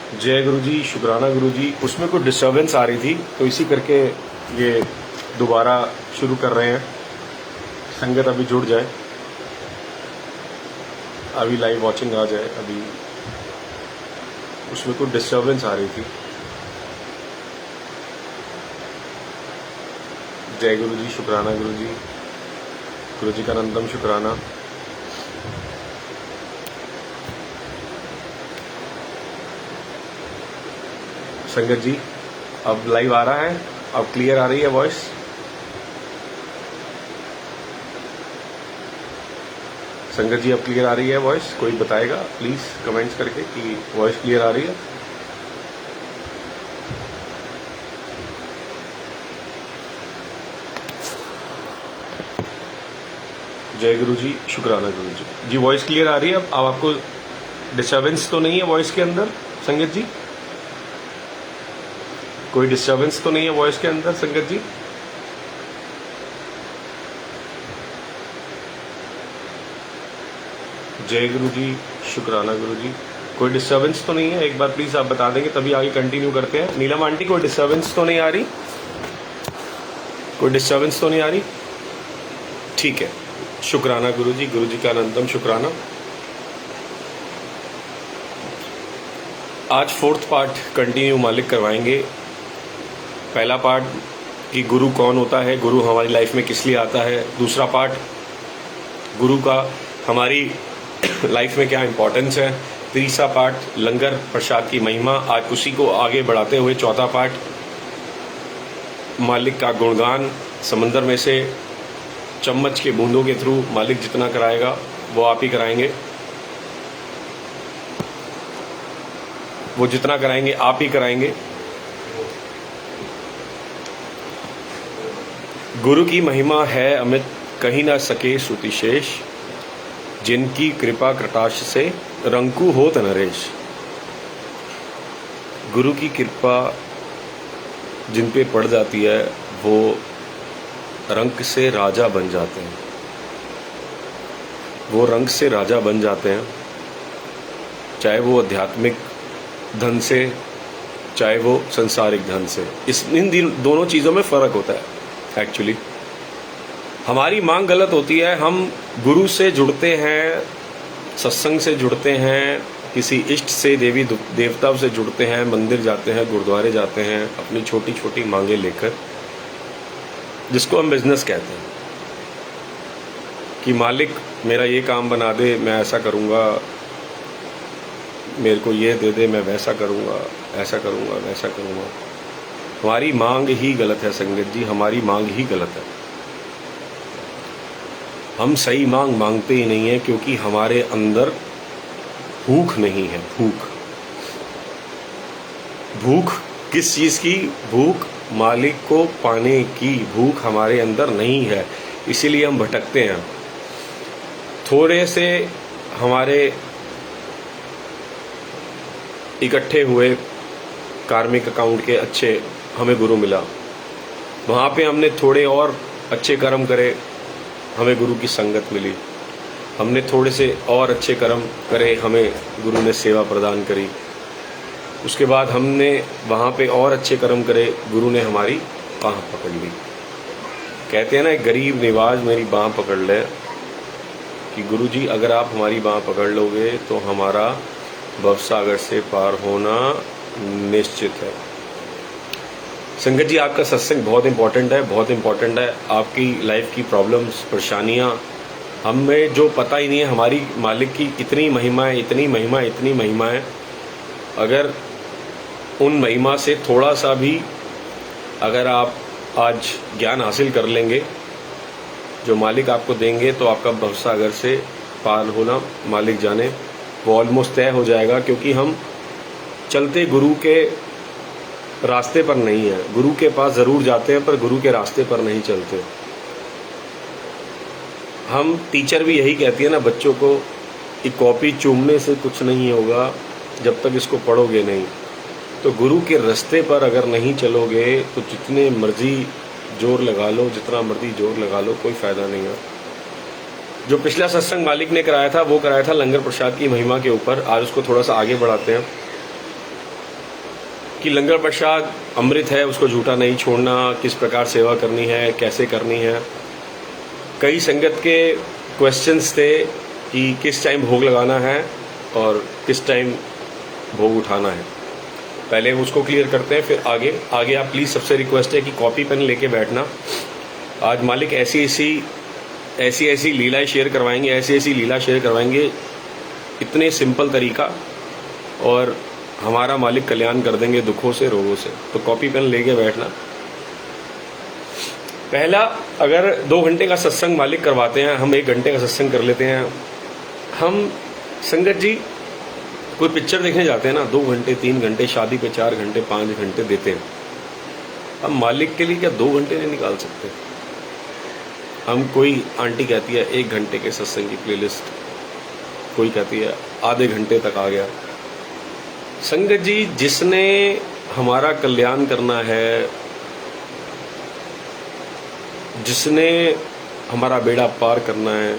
जय गुरु जी, शुक्राना गुरु जी। उसमें कुछ डिस्टरबेंस आ रही थी तो इसी करके ये दोबारा शुरू कर रहे हैं। संगत अभी जुड़ जाए, अभी लाइव वॉचिंग आ जाए। अभी उसमें कुछ डिस्टरबेंस आ रही थी। जय गुरु जी, शुक्राना गुरु जी। गुरु जी का अनंतम शुक्राना। संगत जी अब लाइव आ रहा है, अब क्लियर आ रही है वॉइस। संगत जी अब क्लियर आ रही है वॉइस। कोई बताएगा प्लीज कमेंट्स करके कि वॉइस क्लियर आ रही है। जय गुरु जी, शुक्राना गुरु जी। जी वॉइस क्लियर आ रही है। अब आपको डिस्टरबेंस तो नहीं है वॉइस के अंदर संगत जी? कोई डिस्टरबेंस तो नहीं है वॉइस के अंदर संगत जी? जय गुरु जी, शुक्राना गुरु जी। कोई डिस्टरबेंस तो नहीं है? एक बार प्लीज आप बता देंगे तभी आगे कंटिन्यू करते हैं। नीलम आंटी कोई डिस्टरबेंस तो नहीं आ रही? कोई डिस्टरबेंस तो नहीं आ रही? ठीक है, शुक्राना गुरु जी का अनंतम शुक्राना। आज फोर्थ पार्ट कंटिन्यू मालिक करवाएंगे। पहला पार्ट कि गुरु कौन होता है, गुरु हमारी लाइफ में किस लिए आता है। दूसरा पार्ट गुरु का हमारी लाइफ में क्या इंपॉर्टेंस है। तीसरा पार्ट लंगर प्रसाद की महिमा। आज उसी को आगे बढ़ाते हुए चौथा पार्ट मालिक का गुणगान। समंदर में से चम्मच के बूंदों के थ्रू मालिक जितना कराएगा वो आप ही कराएंगे, वो जितना कराएंगे आप ही कराएंगे। गुरु की महिमा है अमित, कहीं ना सके श्रुतिशेष। जिनकी कृपा कटाक्ष से रंकु होत नरेश। गुरु की कृपा जिन पे पड़ जाती है वो रंक से राजा बन जाते हैं। वो रंक से राजा बन जाते हैं, चाहे वो आध्यात्मिक धन से, चाहे वो संसारिक धन से। इन दोनों चीज़ों में फ़र्क होता है एक्चुअली। हमारी मांग गलत होती है। हम गुरु से जुड़ते हैं, सत्संग से जुड़ते हैं, किसी इष्ट से, देवी देवता से जुड़ते हैं, मंदिर जाते हैं, गुरुद्वारे जाते हैं अपनी छोटी छोटी मांगे लेकर, जिसको हम बिजनेस कहते हैं कि मालिक मेरा ये काम बना दे, मैं ऐसा करूँगा, मेरे को ये दे दे, मैं वैसा करूँगा, ऐसा करूँगा, वैसा करूँगा। हमारी मांग ही गलत है संगत जी, हमारी मांग ही गलत है। हम सही मांग मांगते ही नहीं है क्योंकि हमारे अंदर भूख नहीं है। भूख किस चीज़ की? भूख मालिक को पाने की भूख हमारे अंदर नहीं है, इसीलिए हम भटकते हैं। थोड़े से हमारे इकट्ठे हुए कार्मिक अकाउंट के अच्छे हमें गुरु मिला, वहाँ पे हमने थोड़े और अच्छे कर्म करे, हमें गुरु की संगत मिली। हमने थोड़े से और अच्छे कर्म करे, हमें गुरु ने सेवा प्रदान करी। उसके बाद हमने वहाँ पे और अच्छे कर्म करे, गुरु ने हमारी बाँह पकड़ ली। कहते हैं ना, एक गरीब निवाज मेरी बाँह पकड़ ले, कि गुरु जी अगर आप हमारी बाँह पकड़ लोगे तो हमारा भवसागर से पार होना निश्चित है। संगत जी आपका सत्संग बहुत इंपॉर्टेंट है, बहुत इंपॉर्टेंट है। आपकी लाइफ की प्रॉब्लम्स, परेशानियाँ, हमें जो पता ही नहीं है हमारी मालिक की इतनी महिमा है, इतनी महिमा, इतनी महिमा है। अगर उन महिमा से थोड़ा सा भी अगर आप आज ज्ञान हासिल कर लेंगे जो मालिक आपको देंगे, तो आपका भवसागर से पार होना मालिक जाने वो ऑलमोस्ट तय हो जाएगा। क्योंकि हम चलते गुरु के रास्ते पर नहीं है। गुरु के पास ज़रूर जाते हैं पर गुरु के रास्ते पर नहीं चलते। हम टीचर भी यही कहती है ना बच्चों को कि कॉपी चूमने से कुछ नहीं होगा जब तक इसको पढ़ोगे नहीं। तो गुरु के रास्ते पर अगर नहीं चलोगे तो जितने मर्जी जोर लगा लो, जितना मर्जी जोर लगा लो, कोई फ़ायदा नहीं है। जो पिछला सत्संग मालिक ने कराया था वो कराया था लंगर प्रसाद की महिमा के ऊपर। आज उसको थोड़ा सा आगे बढ़ाते हैं। कि लंगर प्रसाद अमृत है, उसको झूठा नहीं छोड़ना, किस प्रकार सेवा करनी है, कैसे करनी है। कई संगत के क्वेश्चंस थे कि किस टाइम भोग लगाना है और किस टाइम भोग उठाना है। पहले उसको क्लियर करते हैं, फिर आगे आप प्लीज़, सबसे रिक्वेस्ट है कि कॉपी पेन लेके बैठना। आज मालिक ऐसी लीलाएं शेयर करवाएंगे, ऐसी लीला शेयर करवाएंगे, इतने सिंपल तरीका, और हमारा मालिक कल्याण कर देंगे दुखों से, रोगों से। तो कॉपी पेन लेके बैठना। पहला, अगर 2 घंटे का सत्संग मालिक करवाते हैं, हम 1 घंटे का सत्संग कर लेते हैं। हम संगत जी कोई पिक्चर देखने जाते हैं ना, 2 घंटे 3 घंटे, शादी पे 4 घंटे 5 घंटे देते हैं। हम मालिक के लिए क्या 2 घंटे नहीं निकाल सकते? हम, कोई आंटी कहती है 1 घंटे के सत्संग की प्लेलिस्ट, कोई कहती है आधे घंटे तक आ गया। संगत जी, जिसने हमारा कल्याण करना है, जिसने हमारा बेड़ा पार करना है,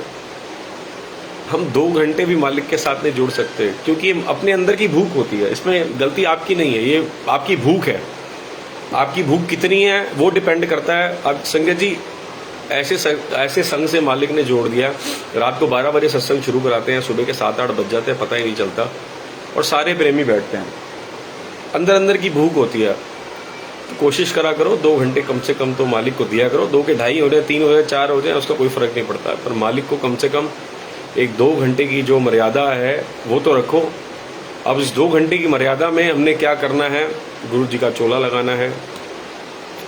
हम 2 घंटे भी मालिक के साथ नहीं जोड़ सकते, क्योंकि अपने अंदर की भूख होती है। इसमें गलती आपकी नहीं है, ये आपकी भूख है। आपकी भूख कितनी है वो डिपेंड करता है। अब संगत जी, ऐसे संग से मालिक ने जोड़ दिया, रात को 12 बजे सत्संग शुरू कराते हैं, सुबह के 7-8 बज जाते हैं, पता ही नहीं चलता, और सारे प्रेमी बैठते हैं। अंदर की भूख होती है। तो कोशिश करा करो 2 घंटे कम से कम तो मालिक को दिया करो। 2 के 2.5 हो जाए, 3 हो जाए, 4 हो जाए, उसका कोई फर्क नहीं पड़ता, पर मालिक को कम से कम एक 2 घंटे की जो मर्यादा है वो तो रखो। अब इस 2 घंटे की मर्यादा में हमने क्या करना है? गुरु जी का चोला लगाना है।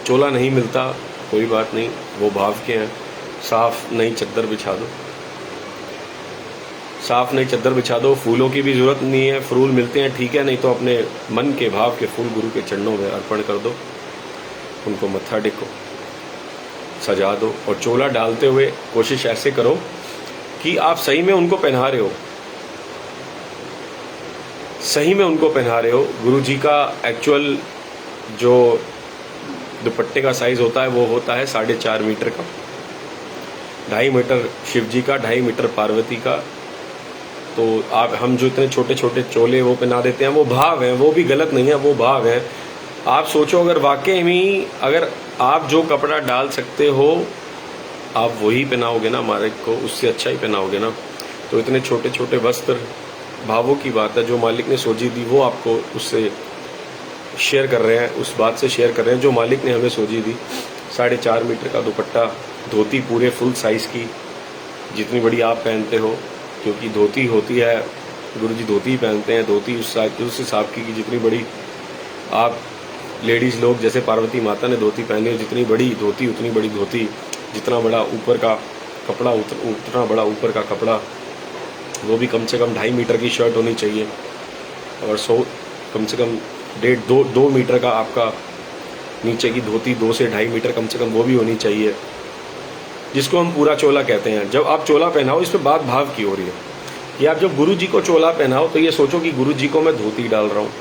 चोला नहीं मिलता, कोई बात नहीं, वो भाव के हैं। साफ नई चद्दर बिछा दो, साफ नई चद्दर बिछा दो। फूलों की भी जरूरत नहीं है, फूल मिलते हैं ठीक है, नहीं तो अपने मन के भाव के फूल गुरु के चरणों में अर्पण कर दो, उनको मत्था टेको, सजा दो। और चोला डालते हुए कोशिश ऐसे करो कि आप सही में उनको पहना रहे हो, सही में उनको पहना रहे हो। गुरु जी का एक्चुअल जो दुपट्टे का साइज होता है वो होता है 4.5 मीटर का, 2.5 मीटर शिव जी का, 2.5 मीटर पार्वती का। तो हम जो इतने छोटे छोटे चोले वो पहना देते हैं, वो भाव है, वो भी गलत नहीं है, वो भाव है। आप सोचो, अगर वाकई में अगर आप जो कपड़ा डाल सकते हो आप वही पहनाओगे ना मालिक को, उससे अच्छा ही पहनाओगे ना। तो इतने छोटे छोटे वस्त्र, भावों की बात है, जो मालिक ने सोची दी वो आपको उससे शेयर कर रहे हैं, उस बात से शेयर कर रहे हैं जो मालिक ने हमें सोची दी। 4.5 मीटर का दुपट्टा, धोती पूरे फुल साइज की, जितनी बड़ी आप पहनते हो, क्योंकि धोती होती है, गुरु जी धोती ही पहनते हैं, धोती उस हिसाब की जितनी बड़ी आप लेडीज़ लोग, जैसे पार्वती माता ने धोती पहनी है, जितनी बड़ी धोती उतनी बड़ी धोती, जितना बड़ा ऊपर का कपड़ा उतना बड़ा ऊपर का कपड़ा, वो भी कम से कम 2.5 मीटर की शर्ट होनी चाहिए, और कम से कम 1.5-2 मीटर का आपका नीचे की धोती, 2 से 2.5 मीटर कम से कम वो भी होनी चाहिए, जिसको हम पूरा चोला कहते हैं। जब आप चोला पहनाओ, इस पर बात भाव की हो रही है कि आप जब गुरु जी को चोला पहनाओ तो ये सोचो कि गुरु जी को मैं धोती डाल रहा हूँ,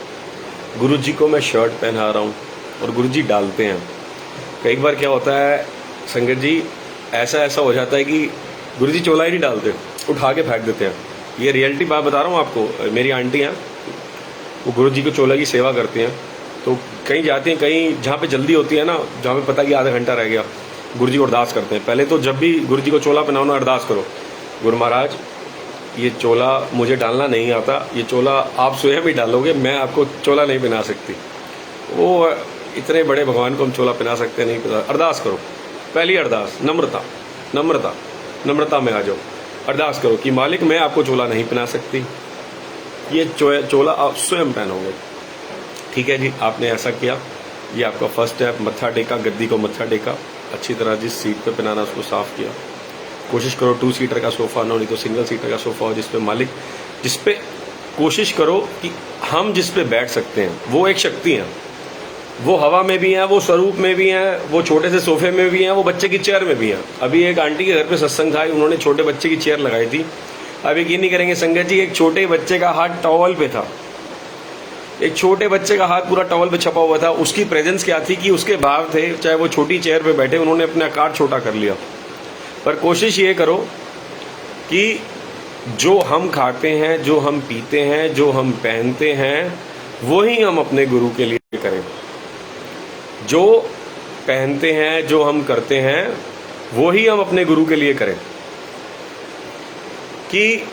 गुरु जी को मैं शर्ट पहना रहा हूँ, और गुरु जी डालते हैं। कई बार क्या होता है संगत जी, ऐसा हो जाता है कि गुरु जी चोला ही नहीं डालते, उठा के फेंक देते हैं। ये रियलिटी बात बता रहा हूँ आपको। मेरी आंटी हैं, वो गुरु जी को चोला की सेवा करती हैं, तो कहीं जाती हैं, कहीं जहाँ पे जल्दी होती है ना, जहाँ पे पता कि आधा घंटा रह गया, गुरु जी को अरदास करते हैं। पहले तो जब भी गुरु जी को चोला पहनाओ ना, अरदास करो, गुरु महाराज ये चोला मुझे डालना नहीं आता, ये चोला आप स्वयं ही डालोगे, मैं आपको चोला नहीं पहना सकती। वो इतने बड़े भगवान को हम चोला पहना सकते नहीं पहना। अरदास करो, पहली अरदास नम्रता में आ जाओ, अरदास करो कि मालिक मैं आपको चोला नहीं पहना सकती, ये चोला आप स्वयं पहनोगे। ठीक है जी, आपने ऐसा किया, ये आपका फर्स्ट स्टेप। मत्था टेका, गद्दी को मत्था टेका अच्छी तरह, जिस सीट पे पहनाना उसको साफ किया। कोशिश करो 2 सीटर का सोफा ना हो, नहीं तो सिंगल सीटर का सोफा हो, जिसपे मालिक, जिसपे कोशिश करो कि हम जिस पे बैठ सकते हैं, वो एक शक्ति है, वो हवा में भी है, वो स्वरूप में भी है, वो छोटे से सोफे में भी है, वो बच्चे की चेयर में भी है। अभी एक आंटी के घर पे सत्संग था, उन्होंने छोटे बच्चे की चेयर लगाई थी। अब यकीन नहीं करेंगे संगत जी, एक छोटे बच्चे का हाथ टॉवल पे था, एक छोटे बच्चे का हाथ पूरा टॉवल पे छपा हुआ था। उसकी प्रेजेंस क्या थी कि उसके भाव थे, चाहे वो छोटी चेयर पे बैठे, उन्होंने अपना आकार छोटा कर लिया। पर कोशिश ये करो कि जो हम खाते हैं, जो हम पीते हैं, जो हम पहनते हैं, वही हम अपने गुरु के लिए करें। जो पहनते हैं, जो हम करते हैं, वो ही हम अपने गुरु के लिए करें। कि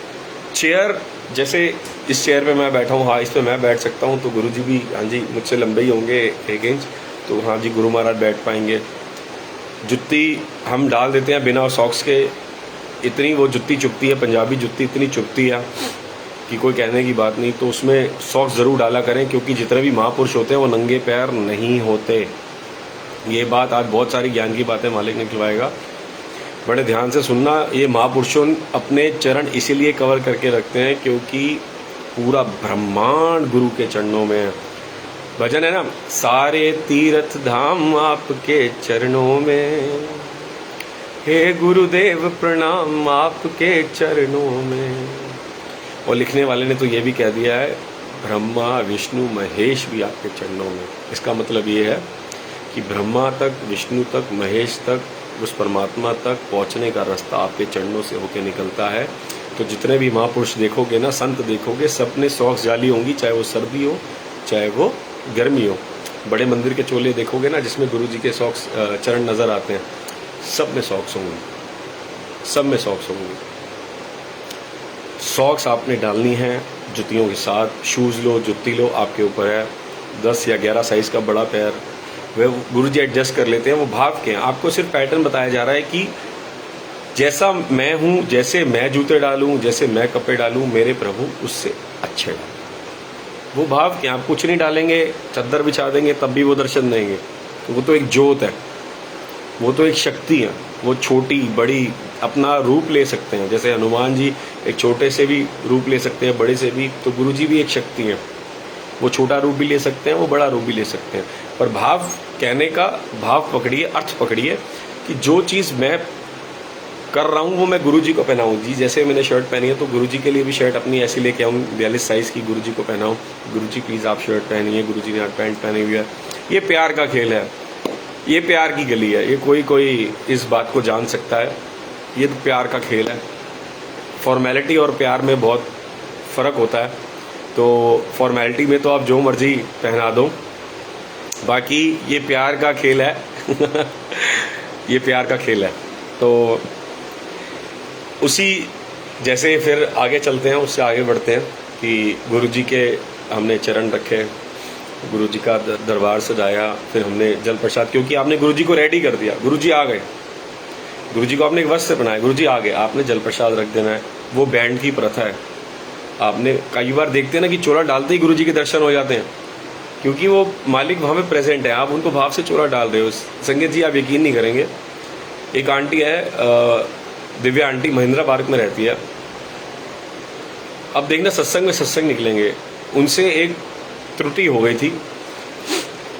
चेयर, जैसे इस चेयर पे मैं बैठा हूँ, हाँ इस पे मैं बैठ सकता हूँ, तो गुरु जी भी हाँ जी मुझसे लंबे ही होंगे 1 इंच, तो हाँ जी गुरु महाराज बैठ पाएंगे। जुत्ती हम डाल देते हैं बिना सॉक्स के, इतनी वो जुत्ती चुभती है, पंजाबी जुत्ती इतनी चुभती है कि कोई कहने की बात नहीं। तो उसमें सॉक्स ज़रूर डाला करें, क्योंकि जितने भी महापुरुष होते हैं वो नंगे पैर नहीं होते। ये बात आज बहुत सारी ज्ञान की बातें मालिक ने खिलवाएगा, बड़े ध्यान से सुनना। ये महापुरुषों अपने चरण इसीलिए कवर करके रखते हैं क्योंकि पूरा ब्रह्मांड गुरु के चरणों में है। भजन है ना, सारे तीर्थ धाम आपके चरणों में, हे गुरुदेव प्रणाम आपके चरणों में। और लिखने वाले ने तो ये भी कह दिया है, ब्रह्मा विष्णु महेश भी आपके चरणों में। इसका मतलब ये है कि ब्रह्मा तक, विष्णु तक, महेश तक, उस परमात्मा तक पहुंचने का रास्ता आपके चरणों से होके निकलता है। तो जितने भी महापुरुष देखोगे ना, संत देखोगे, सब ने सॉक्स डाली होंगी, चाहे वो सर्दी हो चाहे वो गर्मी हो। बड़े मंदिर के चोले देखोगे ना, जिसमें गुरु जी के सॉक्स चरण नज़र आते हैं, सब में सॉक्स होंगे, सब में सॉक्स होंगे। सॉक्स आपने डालनी है जुतियों के साथ। शूज़ लो, जुत्ती लो, आपके ऊपर है। 10 या 11 साइज़ का बड़ा पैर वे गुरु जी एडजस्ट कर लेते हैं, वो भाव के हैं। आपको सिर्फ पैटर्न बताया जा रहा है कि जैसा मैं हूँ, जैसे मैं जूते डालूं, जैसे मैं कपड़े डालूं, मेरे प्रभु उससे अच्छे डालें। वो भाव के, आप कुछ नहीं डालेंगे, चद्दर बिछा देंगे तब भी वो दर्शन देंगे। तो वो तो एक ज्योत है, वो तो एक शक्ति है। वो छोटी बड़ी अपना रूप ले सकते हैं। जैसे हनुमान जी एक छोटे से भी रूप ले सकते हैं, बड़े से भी, तो गुरु जी भी एक शक्ति है। वो छोटा रूप भी ले सकते हैं, वो बड़ा रूप भी ले सकते हैं। पर भाव कहने का भाव पकड़िए, अर्थ पकड़िए कि जो चीज़ मैं कर रहा हूँ वो मैं गुरु जी को पहनाऊँ। जी जैसे मैंने शर्ट पहनी है, तो गुरु जी के लिए भी शर्ट अपनी ऐसी लेके आऊँ 42 साइज़ की, गुरु जी को पहनाऊँ। गुरु जी प्लीज़ आप शर्ट पहनिए, गुरु जी ने आज पैंट पहनी हुई है। ये प्यार का खेल है, ये प्यार की गली है। ये कोई इस बात को जान सकता है, ये तो प्यार का खेल है। फॉर्मेलिटी और प्यार में बहुत फ़र्क होता है। तो फॉर्मेलिटी में तो आप जो मर्जी पहना दो, बाकी ये प्यार का खेल है ये प्यार का खेल है। तो उसी जैसे फिर आगे चलते हैं, उससे आगे बढ़ते हैं कि गुरु जी के हमने चरण रखे, गुरु जी का दरबार सजाया, फिर हमने जल प्रसाद, क्योंकि आपने गुरु जी को रेडी कर दिया। गुरु जी आ गए, गुरु जी को आपने एक वस्त्र पहनाया, गुरु जी आ गए, आपने जल प्रसाद रख देना है। वो बैंड की प्रथा है। आपने कई बार देखते हैं ना कि चोला डालते ही गुरु जी के दर्शन हो जाते हैं, क्योंकि वो मालिक वहाँ पे प्रेजेंट है, आप उनको भाव से चोला डाल रहे हो। संगत जी आप यकीन नहीं करेंगे, एक आंटी है, दिव्या आंटी, महिंद्रा पार्क में रहती है। अब देखना सत्संग में सत्संग निकलेंगे, उनसे एक त्रुटि हो गई थी।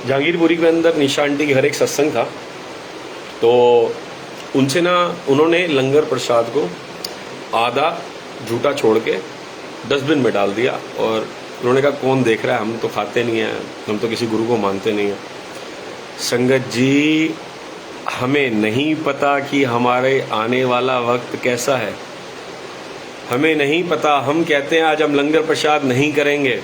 जहांगीरपुरी के अंदर निशा आंटी के घर एक सत्संग था, तो उनसे ना उन्होंने लंगर प्रसाद को आधा झूठा छोड़ के डस्टबिन में डाल दिया। और उन्होंने कहा कौन देख रहा है, हम तो खाते नहीं हैं, हम तो किसी गुरु को मानते नहीं हैं। संगत जी हमें नहीं पता कि हमारे आने वाला वक्त कैसा है, हमें नहीं पता। हम कहते हैं आज हम लंगर प्रसाद नहीं करेंगे,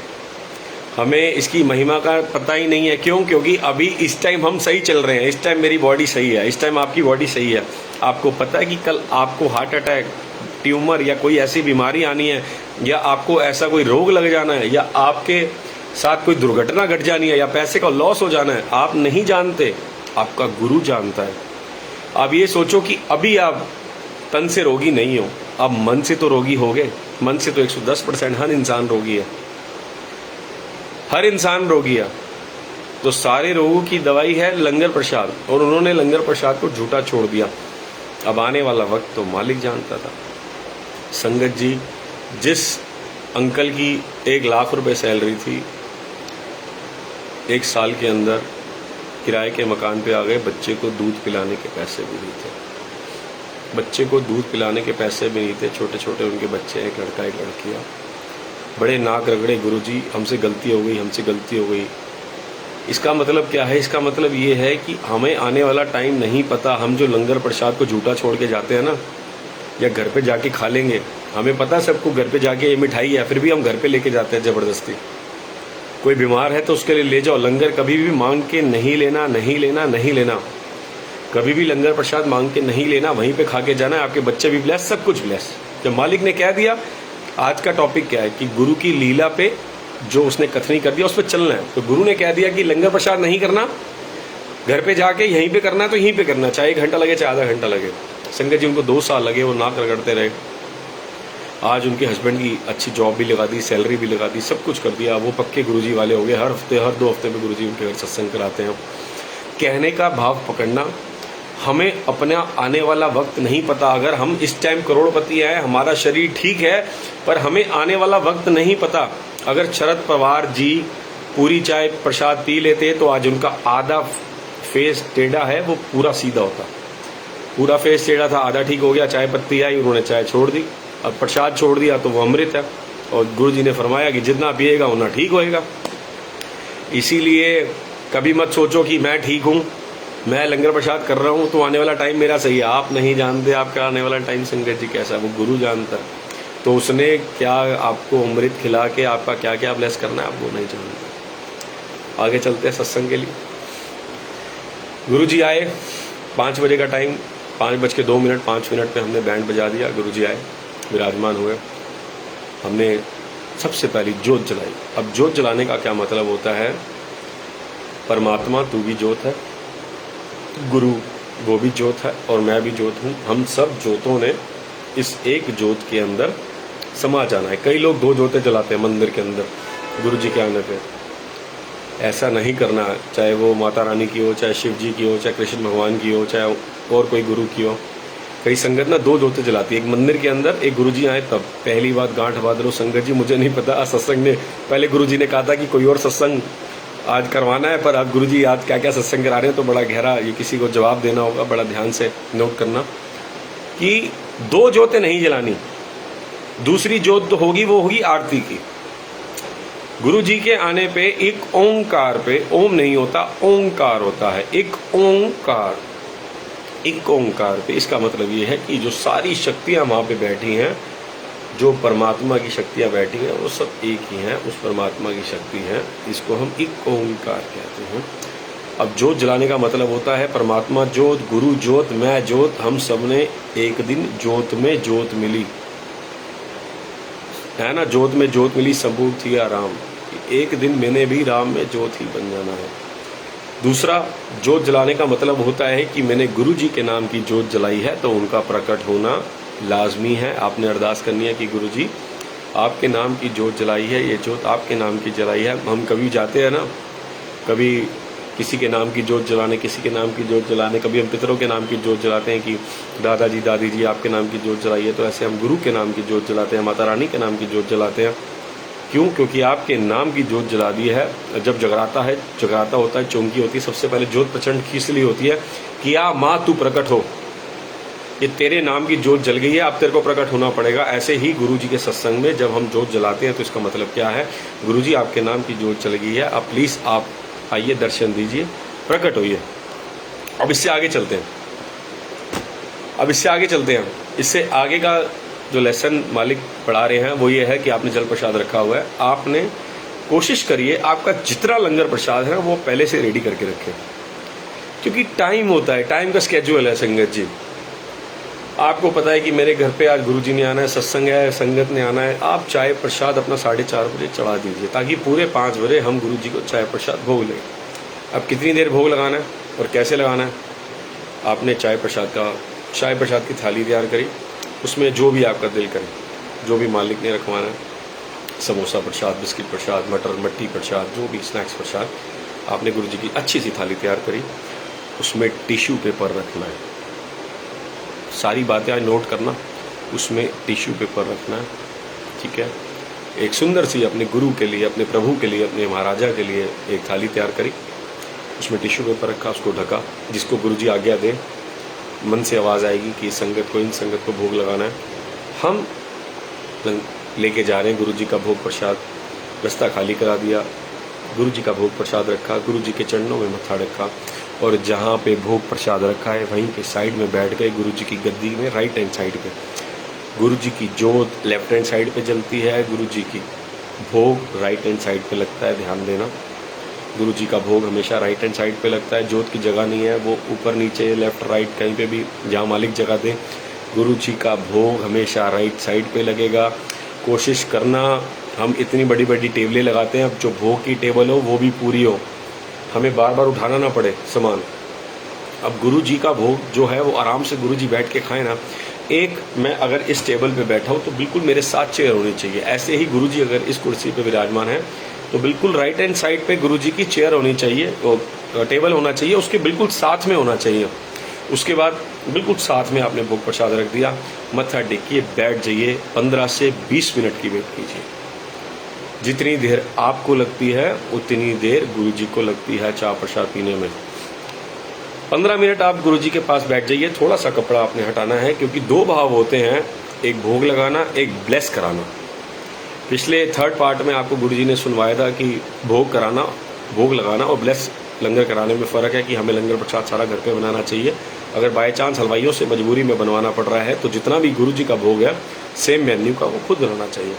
हमें इसकी महिमा का पता ही नहीं है। क्यों? क्योंकि अभी इस टाइम हम सही चल रहे हैं, इस टाइम मेरी बॉडी सही है, इस टाइम आपकी बॉडी सही है। आपको पता है कि कल आपको हार्ट अटैक, ट्यूमर या कोई ऐसी बीमारी आनी है, या आपको ऐसा कोई रोग लग जाना है, या आपके साथ कोई दुर्घटना घट जानी है, या पैसे का लॉस हो जाना है। आप नहीं जानते, आपका गुरु जानता है। आप ये सोचो कि अभी आप तन से रोगी नहीं हो, आप मन से तो रोगी हो गए। मन से तो 110% हर इंसान रोगी है, हर इंसान रोगी है। तो सारे रोगों की दवाई है लंगर प्रसाद, और उन्होंने लंगर प्रसाद को झूठा छोड़ दिया। अब आने वाला वक्त तो मालिक जानता था। संगत जी, जिस अंकल की 1 लाख रुपए सैलरी थी, 1 साल के अंदर किराए के मकान पे आ गए। बच्चे को दूध पिलाने के पैसे भी नहीं थे, बच्चे को दूध पिलाने के पैसे भी नहीं थे। छोटे छोटे उनके बच्चे, एक लड़का एक लड़कियाँ, बड़े नाक रगड़े, गुरुजी हमसे गलती हो गई, हमसे गलती हो गई। इसका मतलब क्या है? इसका मतलब ये है कि हमें आने वाला टाइम नहीं पता। हम जो लंगर प्रसाद को झूठा छोड़ के जाते हैं ना, या घर पे जाके खा लेंगे, हमें पता है सबको घर पे जाके ये मिठाई है, फिर भी हम घर पे लेके जाते हैं ज़बरदस्ती। कोई बीमार है तो उसके लिए ले जाओ। लंगर कभी भी मांग के नहीं लेना, नहीं लेना, नहीं लेना। कभी भी लंगर प्रसाद मांग के नहीं लेना, वहीं पे खा के जाना है। आपके बच्चे भी ब्लेस, सब कुछ ब्लेस। जब मालिक ने कह दिया, आज का टॉपिक क्या है कि गुरु की लीला पे जो उसने कथनी कर दिया उस पर चलना है। तो गुरु ने कह दिया कि लंगर प्रसाद नहीं करना, घर पे जाके यहीं पे करना है तो यहीं पे करना, चाहे 1 घंटा लगे चाहे आधा घंटा लगे। संगत जी उनको 2 साल लगे, वो नाक रगड़ते रहे। आज उनके हस्बैंड की अच्छी जॉब भी लगा दी, सैलरी भी लगा दी, सब कुछ कर दिया। वो पक्के गुरुजी वाले हो गए। हर हफ्ते, हर 2 हफ्ते में गुरुजी उनके घर सत्संग कराते हैं। कहने का भाव पकड़ना, हमें अपना आने वाला वक्त नहीं पता। अगर हम इस टाइम करोड़पति हैं, हमारा शरीर ठीक है, पर हमें आने वाला वक्त नहीं पता। अगर शरद पवार जी पूरी चाय प्रसाद पी लेते तो आज उनका आधा फेस टेढ़ा है, वो पूरा सीधा होता। पूरा फेस टेढ़ा था, आधा ठीक हो गया। चाय पत्ती आई, उन्होंने चाय छोड़ दी। अब प्रसाद छोड़ दिया तो वो अमृत है। और गुरु जी ने फरमाया कि जितना पिएगा उतना ठीक होएगा। इसीलिए कभी मत सोचो कि मैं ठीक हूँ, मैं लंगर प्रसाद कर रहा हूँ तो आने वाला टाइम मेरा सही है। आप नहीं जानते आपका आने वाला टाइम संगत जी कैसा है, वो गुरु जानता है। तो उसने क्या आपको अमृत खिला के आपका क्या क्या ब्लेस करना है, आप वो नहीं जानते। आगे चलते हैं सत्संग के लिए। गुरु जी आए, 5 बजे का टाइम, 5:02, 5 मिनट पे हमने बैंड बजा दिया। गुरु जी आए, विराजमान हुए। हमने सबसे पहली जोत जलाई। अब जोत जलाने का क्या मतलब होता है, परमात्मा तू भी जोत है, गुरु वो भी जोत है और मैं भी जोत हूँ। हम सब जोतों ने इस एक जोत के अंदर समा जाना है। कई लोग 2 जोतें जलाते हैं मंदिर के अंदर गुरु जी के आने पे। ऐसा नहीं करना, चाहे वो माता रानी की हो, चाहे शिव जी की हो, चाहे कृष्ण भगवान की हो, चाहे और कोई गुरु की हो। कई संगत ना 2 जोतें जलाती है, एक मंदिर के अंदर, एक गुरु जी आए तब। पहली बात गांठ बांध लो संगत जी, मुझे नहीं पता सत्संग ने, पहले गुरु जी ने कहा था कि कोई और सत्संग आज करवाना है, पर अब गुरु जी आज क्या क्या सत्संग करा रहे हैं तो बड़ा गहरा, ये किसी को जवाब देना होगा, बड़ा ध्यान से नोट करना कि 2 जोतें नहीं जलानी। दूसरी जोत तो होगी, वो होगी आरती की। गुरु जी के आने पे एक ओंकार पे, ओम नहीं होता, ओंकार होता है। एक ओंकार, एक ओंकार पे, इसका मतलब ये है कि जो सारी शक्तियां वहां पे बैठी हैं, जो परमात्मा की शक्तियां बैठी हैं, वो सब एक ही हैं, उस परमात्मा की शक्ति है। इसको हम एक ओंकार कहते हैं। अब जोत जलाने का मतलब होता है परमात्मा जोत, गुरु जोत, मैं जोत, हम सब ने एक दिन जोत में जोत मिली है ना। जोत में जोत मिली, सबूत थिया राम। एक दिन मैंने भी राम में जोत ही बन जाना है। दूसरा, जोत जलाने का मतलब होता है कि मैंने गुरु जी के नाम की जोत जलाई है तो उनका प्रकट होना लाजमी है। आपने अरदास करनी है कि गुरु जी आपके नाम की जोत जलाई है, ये जोत आपके नाम की जलाई है। हम कभी जाते हैं ना, कभी किसी के नाम की जोत जलाने, किसी के नाम की जोत जलाने, कभी हम पितरों के नाम की जोत जलाते हैं कि दादाजी दादी जी आपके नाम की जोत जलाइए, तो ऐसे हम गुरु के नाम की जोत जलाते हैं, माता रानी के नाम की जोत जलाते हैं। क्यों? क्योंकि आपके नाम की जोत जला दी है। जब जगराता है, जगराता होता है, चौंकी होती है, सबसे पहले जोत प्रचंड की इसलिए होती है कि आ माँ तू प्रकट हो, ये तेरे नाम की जोत जल गई है, अब तेरे को प्रकट होना पड़ेगा। ऐसे ही गुरु जी के सत्संग में जब हम जोत जलाते हैं तो इसका मतलब क्या है, गुरु जी आपके नाम की जोत चल गई है, अब प्लीज़ आप आइए, दर्शन दीजिए, प्रकट होइए। अब इससे आगे चलते हैं, इससे आगे का जो लेसन मालिक पढ़ा रहे हैं वो ये है कि आपने जल प्रसाद रखा हुआ है, आपने कोशिश करिए आपका जितना लंगर प्रसाद है वो पहले से रेडी करके रखें, क्योंकि टाइम होता है, टाइम का स्केड्यूल है संगत जी। आपको पता है कि मेरे घर पे आज गुरुजी ने आना है, सत्संग है, संगत ने आना है, आप चाय प्रसाद अपना 4:30 बजे चढ़ा दीजिए ताकि पूरे 5 बजे हम गुरुजी को चाय प्रसाद भोग लें। अब कितनी देर भोग लगाना है और कैसे लगाना है, आपने चाय प्रसाद की थाली तैयार करी, उसमें जो भी आपका दिल करे, जो भी मालिक ने रखवाना है, समोसा प्रसाद, बिस्किट प्रसाद, मटर मट्टी प्रसाद, जो भी स्नैक्स प्रसाद, आपने गुरुजी की अच्छी सी थाली तैयार करी, उसमें टिश्यू पेपर रखना है। सारी बातें आज नोट करना, उसमें टिश्यू पेपर रखना है, ठीक है। एक सुंदर सी अपने गुरु के लिए, अपने प्रभु के लिए, अपने महाराजा के लिए एक थाली तैयार करी, उसमें टिश्यू पेपर रखा, उसको ढका, जिसको गुरुजी आज्ञा दे, मन से आवाज़ आएगी कि संगत को, इन संगत को भोग लगाना है। हम लेके जा रहे हैं गुरुजी का भोग प्रसाद, रास्ता खाली करा दिया, गुरुजी का भोग प्रसाद रखा, गुरुजी के चरणों में मत्था रखा, और जहाँ पे भोग प्रसाद रखा है वहीं के साइड में बैठ गए गुरुजी की गद्दी में, राइट हैंड साइड पे। गुरुजी की जोत लेफ्ट हैंड साइड पे जलती है, गुरुजी की भोग राइट हैंड साइड पे लगता है, ध्यान देना। गुरु जी का भोग हमेशा राइट हैंड साइड पे लगता है। जोत की जगह नहीं है, वो ऊपर नीचे लेफ्ट राइट कहीं पे भी जहाँ मालिक जगह दे। गुरु जी का भोग हमेशा राइट साइड पे लगेगा। कोशिश करना, हम इतनी बड़ी बड़ी टेबलें लगाते हैं, अब जो भोग की टेबल हो वो भी पूरी हो, हमें बार बार उठाना ना पड़े सामान। अब गुरु जी का भोग जो है वो आराम से गुरु जी बैठ के खाएं ना। एक मैं अगर इस टेबल पे बैठा हूँ तो बिल्कुल मेरे साथ चेयर होनी चाहिए। ऐसे ही गुरु जी अगर इस कुर्सी पे विराजमान है तो बिल्कुल राइट हैंड साइड पे गुरु जी की चेयर होनी चाहिए, टेबल होना चाहिए, उसके बिल्कुल साथ में होना चाहिए। उसके बाद बिल्कुल साथ में आपने भोग प्रसाद रख दिया, मत्था टेकिए, बैठ जाइए, 15 से 20 मिनट की वेट कीजिए। जितनी देर आपको लगती है उतनी देर गुरु जी को लगती है चाय प्रसाद पीने में। 15 मिनट आप गुरु जी के पास बैठ जाइए। थोड़ा सा कपड़ा आपने हटाना है, क्योंकि दो भाव होते हैं, एक भोग लगाना, एक ब्लेस कराना। पिछले थर्ड पार्ट में आपको गुरु जी ने सुनवाया था कि भोग कराना, भोग लगाना और ब्लेस लंगर कराने में फ़र्क है, कि हमें लंगर प्रसाद सारा घर पे बनाना चाहिए। अगर बाय चांस हलवाइयों से मजबूरी में बनवाना पड़ रहा है तो जितना भी गुरु जी का भोग है सेम मेन्यू का वो खुद बनाना चाहिए।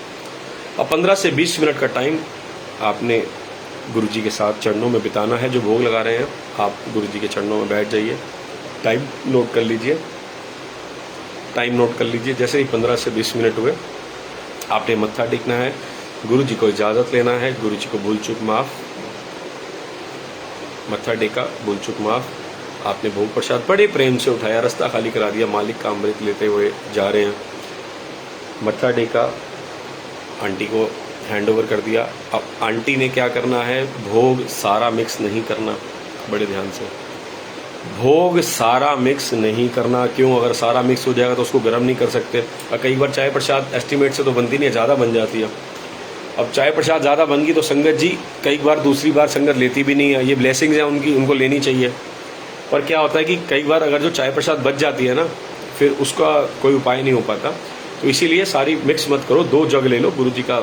अब 15 से 20 मिनट का टाइम आपने गुरु जी के साथ चरणों में बिताना है। जो भोग लगा रहे हैं आप गुरु जी के चरणों में बैठ जाइए। टाइम नोट कर लीजिए, टाइम नोट कर लीजिए। जैसे ही 15 से 20 मिनट हुए आपने मत्था टेकना है, गुरु जी को इजाज़त लेना है। गुरु जी को भूल चूक माफ़, मत्था टेका, भूल चूक माफ़। आपने भोग प्रसाद बड़े प्रेम से उठाया, रास्ता खाली करा दिया, मालिक का अमृत लेते हुए जा रहे हैं। मत्था टेका, आंटी को हैंड ओवर कर दिया। अब आंटी ने क्या करना है, भोग सारा मिक्स नहीं करना, बड़े ध्यान से। भोग सारा मिक्स नहीं करना। क्यों? अगर सारा मिक्स हो जाएगा तो उसको गर्म नहीं कर सकते। और कई बार चाय प्रसाद एस्टिमेट से तो बनती नहीं है, ज़्यादा बन जाती है। अब चाय प्रसाद ज़्यादा बन गई तो संगत जी कई बार दूसरी बार संगत लेती भी नहीं है। ये ब्लेसिंग्स हैं उनकी, उनको लेनी चाहिए। पर क्या होता है कि कई बार अगर जो चाय प्रसाद बच जाती है ना, फिर उसका कोई उपाय नहीं हो पाता। तो इसीलिए सारी मिक्स मत करो। 2 जग ले लो, गुरु जी का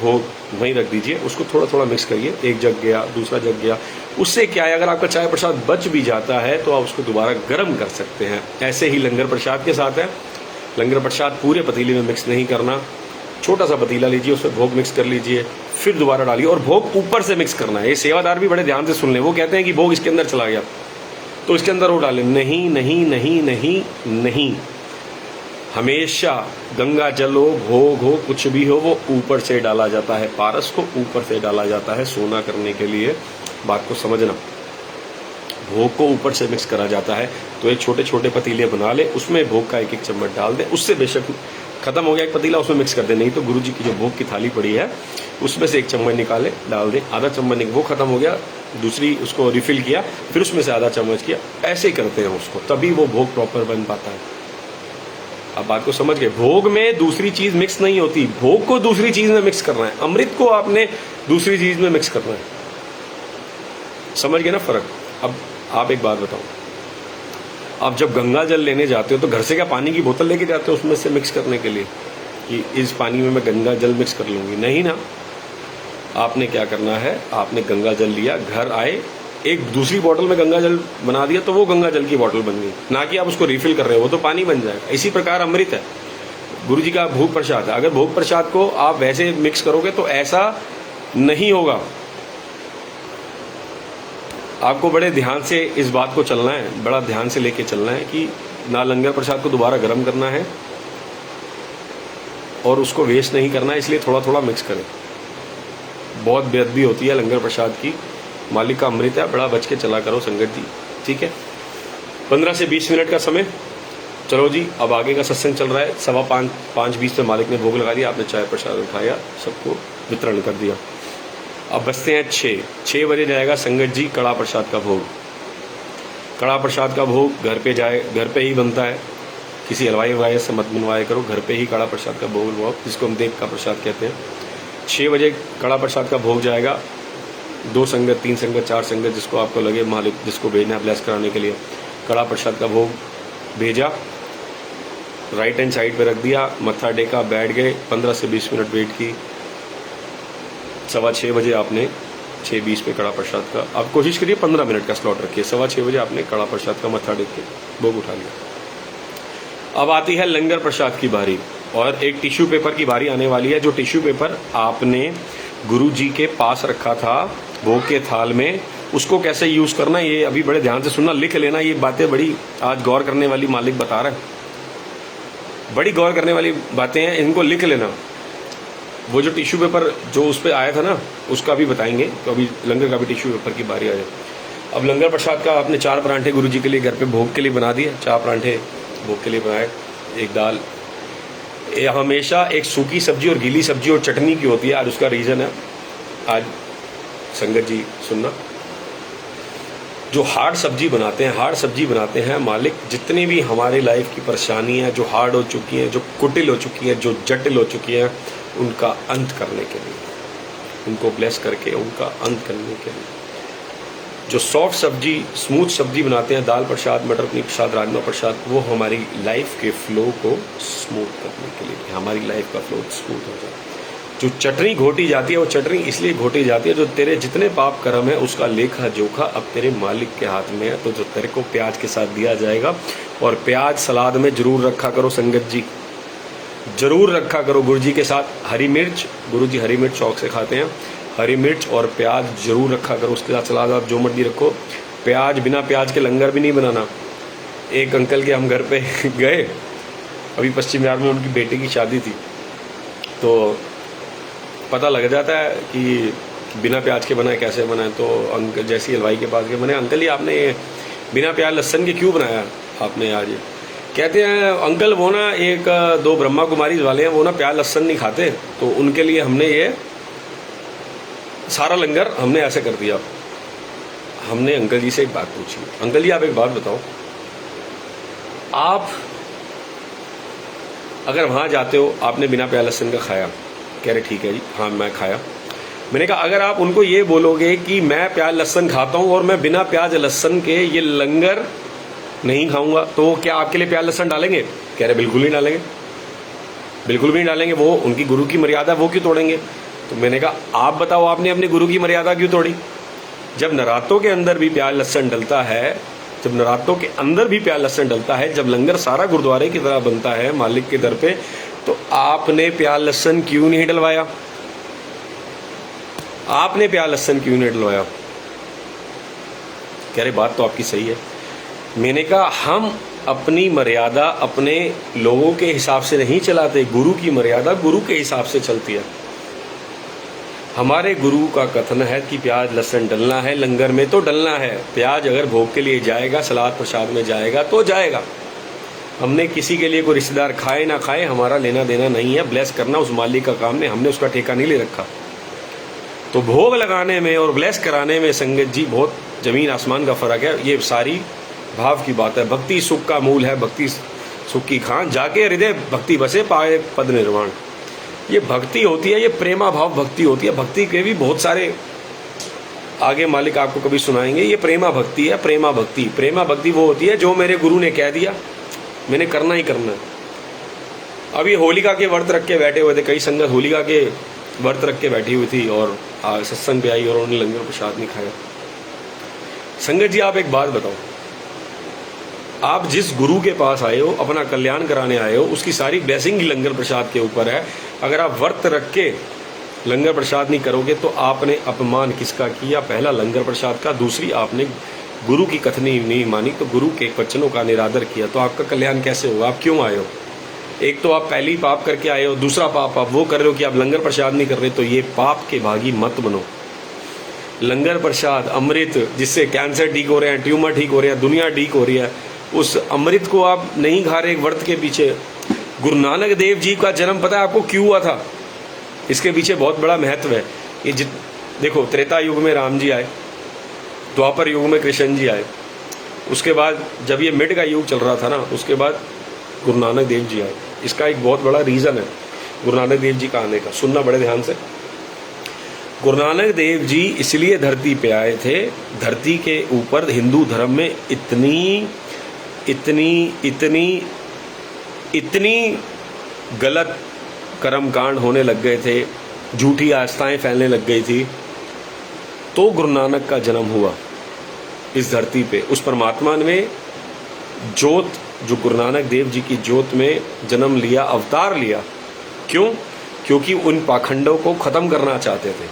भोग वहीं रख दीजिए, उसको थोड़ा थोड़ा मिक्स करिए। एक जग गया, दूसरा जग गया। उससे क्या है, अगर आपका चाय प्रसाद बच भी जाता है तो आप उसको दोबारा गर्म कर सकते हैं। ऐसे ही लंगर प्रसाद के साथ है। लंगर प्रसाद पूरे पतीले में मिक्स नहीं करना। छोटा सा पतीला लीजिए, उसमें भोग मिक्स कर लीजिए, फिर दोबारा डालिए। और भोग ऊपर से मिक्स करना है। ये सेवादार भी बड़े ध्यान से सुन लें। वो कहते हैं कि भोग इसके अंदर चला गया तो इसके अंदर वो डालें। नहीं नहीं नहीं नहीं नहीं, हमेशा गंगा जल हो, भोग हो, कुछ भी हो, वो ऊपर से डाला जाता है। पारस को ऊपर से डाला जाता है सोना करने के लिए। बात को समझना, भोग को ऊपर से मिक्स करा जाता है। तो एक छोटे छोटे पतीले बना ले, उसमें भोग का 1-1 चम्मच डाल दे। उससे बेशक खत्म हो गया एक पतीला, उसमें मिक्स कर दे। नहीं तो गुरु जी की जो भोग की थाली पड़ी है उसमें से 1 चम्मच निकाले, डाल दे। आधा चम्मच वो खत्म हो गया, दूसरी उसको रिफिल किया, फिर उसमें से आधा चम्मच किया। ऐसे करते हैं उसको, तभी वो भोग प्रॉपर बन पाता है। अब बात को समझ गए। भोग में दूसरी चीज मिक्स नहीं होती, भोग को दूसरी चीज में मिक्स करना है। अमृत को आपने दूसरी चीज में मिक्स करना है। समझ गए ना फर्क? अब आप एक बात बताओ, आप जब गंगा जल लेने जाते हो तो घर से क्या पानी की बोतल लेके जाते हो उसमें से मिक्स करने के लिए कि इस पानी में मैं गंगा जल मिक्स कर लूंगी? नहीं ना। आपने क्या करना है, आपने गंगा जल लिया, घर आए, एक दूसरी बोतल में गंगा जल बना दिया तो वो गंगा जल की बोतल बन गई। ना कि आप उसको रिफिल कर रहे हो, वो तो पानी बन जाएगा। इसी प्रकार अमृत है, गुरु जी का भोग प्रसाद है। अगर भोग प्रसाद को आप वैसे मिक्स करोगे तो ऐसा नहीं होगा। आपको बड़े ध्यान से इस बात को चलना है, बड़ा ध्यान से लेके चलना है कि ना लंगर प्रसाद को दोबारा गर्म करना है और उसको वेस्ट नहीं करना है। इसलिए थोड़ा थोड़ा मिक्स करें। बहुत बेअदबी होती है लंगर प्रसाद की। मालिक का अमृत है, बड़ा बच के चला करो संगत जी, ठीक है? 15 से 20 मिनट का समय। चलो जी, अब आगे का सत्संग चल रहा है। 5:20 पे मालिक ने भोग लगा दिया, आपने चाय प्रसाद उठाया, सबको वितरण कर दिया। अब बजते हैं 6 बजे जाएगा संगत जी कड़ा प्रसाद का भोग। कड़ा प्रसाद का भोग घर पे जाए, घर पे ही बनता है। किसी हलवाई वलवाई से मत बनवाया करो, घर पे ही कड़ा प्रसाद का भोग बनवाओ, जिसको हम देव का प्रसाद कहते हैं। 6 बजे कड़ा प्रसाद का भोग जाएगा। 2 संगत, 3 संगत, 4 संगत, जिसको आपको लगे, मालिक जिसको भेजना है ब्लेस कराने के लिए, कड़ा प्रसाद का भोग भेजा। राइट हैंड साइड पे रख दिया, मत्था टेका, बैठ गए। 15 से 20 मिनट वेट की। 6:15 बजे आपने 6:20 पे कड़ा प्रसाद का, आप कोशिश करिए 15 मिनट का स्लॉट रखिए। 6:15 बजे आपने कड़ा प्रसाद का मत्था टेक के भोग उठा लिया। अब आती है लंगर प्रसाद की बारी और एक टिश्यू पेपर की बारी आने वाली है। जो टिश्यू पेपर आपने गुरु जी के पास रखा था भोग के थाल में, उसको कैसे यूज करना, ये अभी बड़े ध्यान से सुनना, लिख लेना। ये बातें बड़ी आज गौर करने वाली मालिक बता रहा है, बड़ी गौर करने वाली बातें हैं, इनको लिख लेना। वो जो टिश्यू पेपर जो उस पर आया था ना, उसका भी बताएंगे, तो अभी लंगर का भी टिश्यू पेपर की बारी आ जाए। अब लंगर प्रसाद का आपने 4 परांठे गुरु जी के लिए घर पे भोग के लिए बना दिए, 4 परांठे भोग के लिए बनाए, एक दाल। हमेशा एक सूखी सब्जी और गीली सब्जी और चटनी की होती है। आज उसका रीज़न है, आज संगत जी सुनना, जो हार्ड सब्जी बनाते हैं मालिक, जितनी भी हमारी लाइफ की परेशानी है, जो हार्ड हो चुकी है, जो कुटिल हो चुकी है, जो जटिल हो चुकी है, उनका अंत करने के लिए, उनको ब्लेस करके उनका अंत करने के लिए, जो सॉफ्ट सब्जी, स्मूथ सब्जी बनाते हैं, दाल प्रसाद, मटर पनीर प्रसाद, राजमा प्रसाद, वो हमारी लाइफ के फ्लो को स्मूथ करने के लिए, हमारी लाइफ का फ्लो स्मूथ हो जाए। जो चटनी घोटी जाती है, वो चटनी इसलिए घोटी जाती है, जो तेरे जितने पाप कर्म है उसका लेखा जोखा अब तेरे मालिक के हाथ में है। तो जो तेरे को प्याज के साथ दिया जाएगा, और प्याज सलाद में जरूर रखा करो संगत जी, जरूर रखा करो। गुरु जी के साथ हरी मिर्च, गुरु जी हरी मिर्च शौक से खाते हैं, हरी मिर्च और प्याज जरूर रखा करो। उसके साथ सलाद आप जो मर्जी रखो, प्याज, बिना प्याज के लंगर भी नहीं बनाना। एक अंकल के हम घर पे गए, अभी पश्चिम बिहार में उनकी बेटी की शादी थी, तो पता लग जाता है कि बिना प्याज के बनाए कैसे बनाए। तो अंकल जैसी हलवाई के पास गए, मैंने अंकल जी आपने ये बिना प्याज लहसन के क्यों बनाया आपने आज? कहते हैं अंकल वो ना 1-2 ब्रह्मा कुमारी वाले हैं, वो ना प्याज लहसन नहीं खाते, तो उनके लिए हमने ये सारा लंगर हमने ऐसे कर दिया। हमने अंकल जी से एक बात पूछी, अंकल जी आप एक बात बताओ, आप अगर वहां जाते हो, आपने बिना प्याज लहसन का खाया, कह रहे ठीक है जी, हाँ मैं खाया। मैंने कहा अगर आप उनको ये बोलोगे कि मैं प्याज लहसन खाता हूं और मैं बिना प्याज लहसन के ये लंगर नहीं खाऊंगा, तो क्या आपके लिए प्याज लहसन डालेंगे? कह रहे बिल्कुल नहीं डालेंगे, बिल्कुल भी नहीं डालेंगे, वो उनकी गुरु की मर्यादा, वो क्यों तोड़ेंगे? तो मैंने कहा आप बताओ, आपने अपने गुरु की मर्यादा क्यों तोड़ी? जब नरातों के अंदर भी प्याज लहसन डलता है, जब नरातों के अंदर भी प्याज लहसन डलता है, जब लंगर सारा गुरुद्वारे की तरह बनता है मालिक के दर पे, तो आपने प्याज लहसन क्यों नहीं डलवाया? आपने प्याज लहसन क्यों नहीं डलवाया? कह रहे बात तो आपकी सही है। मैंने कहा हम अपनी मर्यादा अपने लोगों के हिसाब से नहीं चलाते, गुरु की मर्यादा गुरु के हिसाब से चलती है। हमारे गुरु का कथन है कि प्याज लहसन डलना है लंगर में, तो डलना है। प्याज अगर भोग के लिए जाएगा, सलाद प्रसाद में जाएगा तो जाएगा। हमने किसी के लिए कोई रिश्तेदार खाए ना खाए, हमारा लेना देना नहीं है। ब्लेस करना उस मालिक का काम है, हमने उसका ठेका नहीं ले रखा। तो भोग लगाने में और ब्लेस कराने में संगत जी बहुत जमीन आसमान का फर्क है। ये सारी भाव की बात है। भक्ति सुख का मूल है, भक्ति सुख की खान, जाके हृदय भक्ति बसे पाए पद निर्वाण। ये भक्ति होती है, ये प्रेमा भाव भक्ति होती है। भक्ति के भी बहुत सारे आगे मालिक आपको कभी सुनाएंगे। ये प्रेमा भक्ति है, प्रेमा भक्ति। प्रेमा भक्ति वो होती है जो मेरे गुरु ने कह दिया मैंने करना ही करना है। अब ये होलिका के व्रत रख के बैठे हुए थे, कई संगत होलिका के व्रत रख के बैठी हुई थी और सत्संग पे आई और उन्होंने लंगर प्रसाद नहीं खाया। संगत जी आप एक बात बताओ, आप जिस गुरु के पास आए हो, अपना कल्याण कराने आए हो, उसकी सारी ब्लेसिंग ही लंगर प्रसाद के ऊपर है। अगर आप व्रत रख के लंगर प्रसाद नहीं करोगे तो आपने अपमान किसका किया? पहला लंगर प्रसाद का, दूसरी आपने गुरु की कथनी नहीं मानी, तो गुरु के वचनों का निरादर किया, तो आपका कल्याण कैसे होगा? आप क्यों आए हो? एक तो आप पहली पाप करके आए हो, दूसरा पाप आप वो कर रहे हो कि आप लंगर प्रसाद नहीं कर रहे। तो ये पाप के भागी मत बनो। लंगर प्रसाद अमृत, जिससे कैंसर ठीक हो रहे हैं, ट्यूमर ठीक हो रहे हैं, दुनिया ठीक हो रही है, उस अमृत को आप नहीं खा रहे व्रत के पीछे। गुरु नानक देव जी का जन्म पता है आपको क्यों हुआ था? इसके पीछे बहुत बड़ा महत्व है। ये देखो, त्रेता युग में राम जी आए, द्वापर युग में कृष्ण जी आए, उसके बाद जब ये मिड का युग चल रहा था ना, उसके बाद गुरु नानक देव जी आए। इसका एक बहुत बड़ा रीज़न है गुरु नानक देव जी का आने का, सुनना बड़े ध्यान से। गुरु नानक देव जी इसलिए धरती पे आए थे, धरती के ऊपर हिंदू धर्म में इतनी इतनी इतनी इतनी गलत कर्मकांड होने लग गए थे, झूठी आस्थाएं फैलने लग गई थी, तो गुरु नानक का जन्म हुआ इस धरती पे। उस परमात्मा ने ज्योत, जो गुरु नानक देव जी की ज्योत में जन्म लिया, अवतार लिया। क्यों? क्योंकि उन पाखंडों को खत्म करना चाहते थे,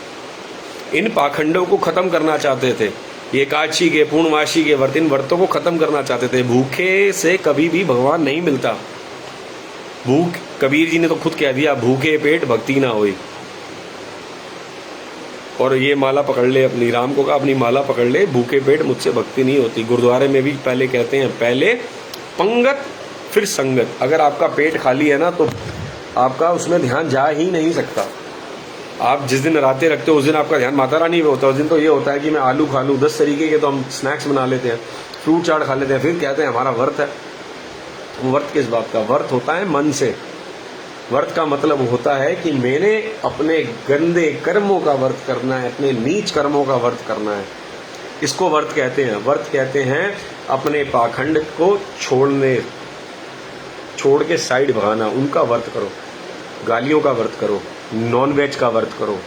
इन पाखंडों को खत्म करना चाहते थे, एकादशी के, पूर्णमासी के व्रत, इन व्रतों को खत्म करना चाहते थे। भूखे से कभी भी भगवान नहीं मिलता। भूख, कबीर जी ने तो खुद कह दिया, भूखे पेट भक्ति ना होई। और ये माला पकड़ ले अपनी, राम को कहा अपनी माला पकड़ ले, भूखे पेट मुझसे भक्ति नहीं होती। गुरुद्वारे में भी पहले कहते हैं, पहले पंगत फिर संगत। अगर आपका पेट खाली है ना तो आपका उसमें ध्यान जा ही नहीं सकता। आप जिस दिन नराते रखते हो उस दिन आपका ध्यान माता रानी में होता है। उस दिन तो ये होता है कि मैं आलू खा लूँ, 10 तरीके के तो हम स्नैक्स बना लेते हैं, फ्रूट चाट खा लेते हैं, फिर कहते हैं हमारा व्रत है। व्रत किस बात का? व्रत होता है मन से। व्रत का मतलब होता है कि मैंने अपने गंदे कर्मों का व्रत करना है, अपने नीच कर्मों का व्रत करना है। इसको व्रत कहते हैं। व्रत कहते हैं अपने पाखंड को छोड़ के साइड भगाना, उनका व्रत करो। गालियों का व्रत करो, नॉन वेज का व्रत करो,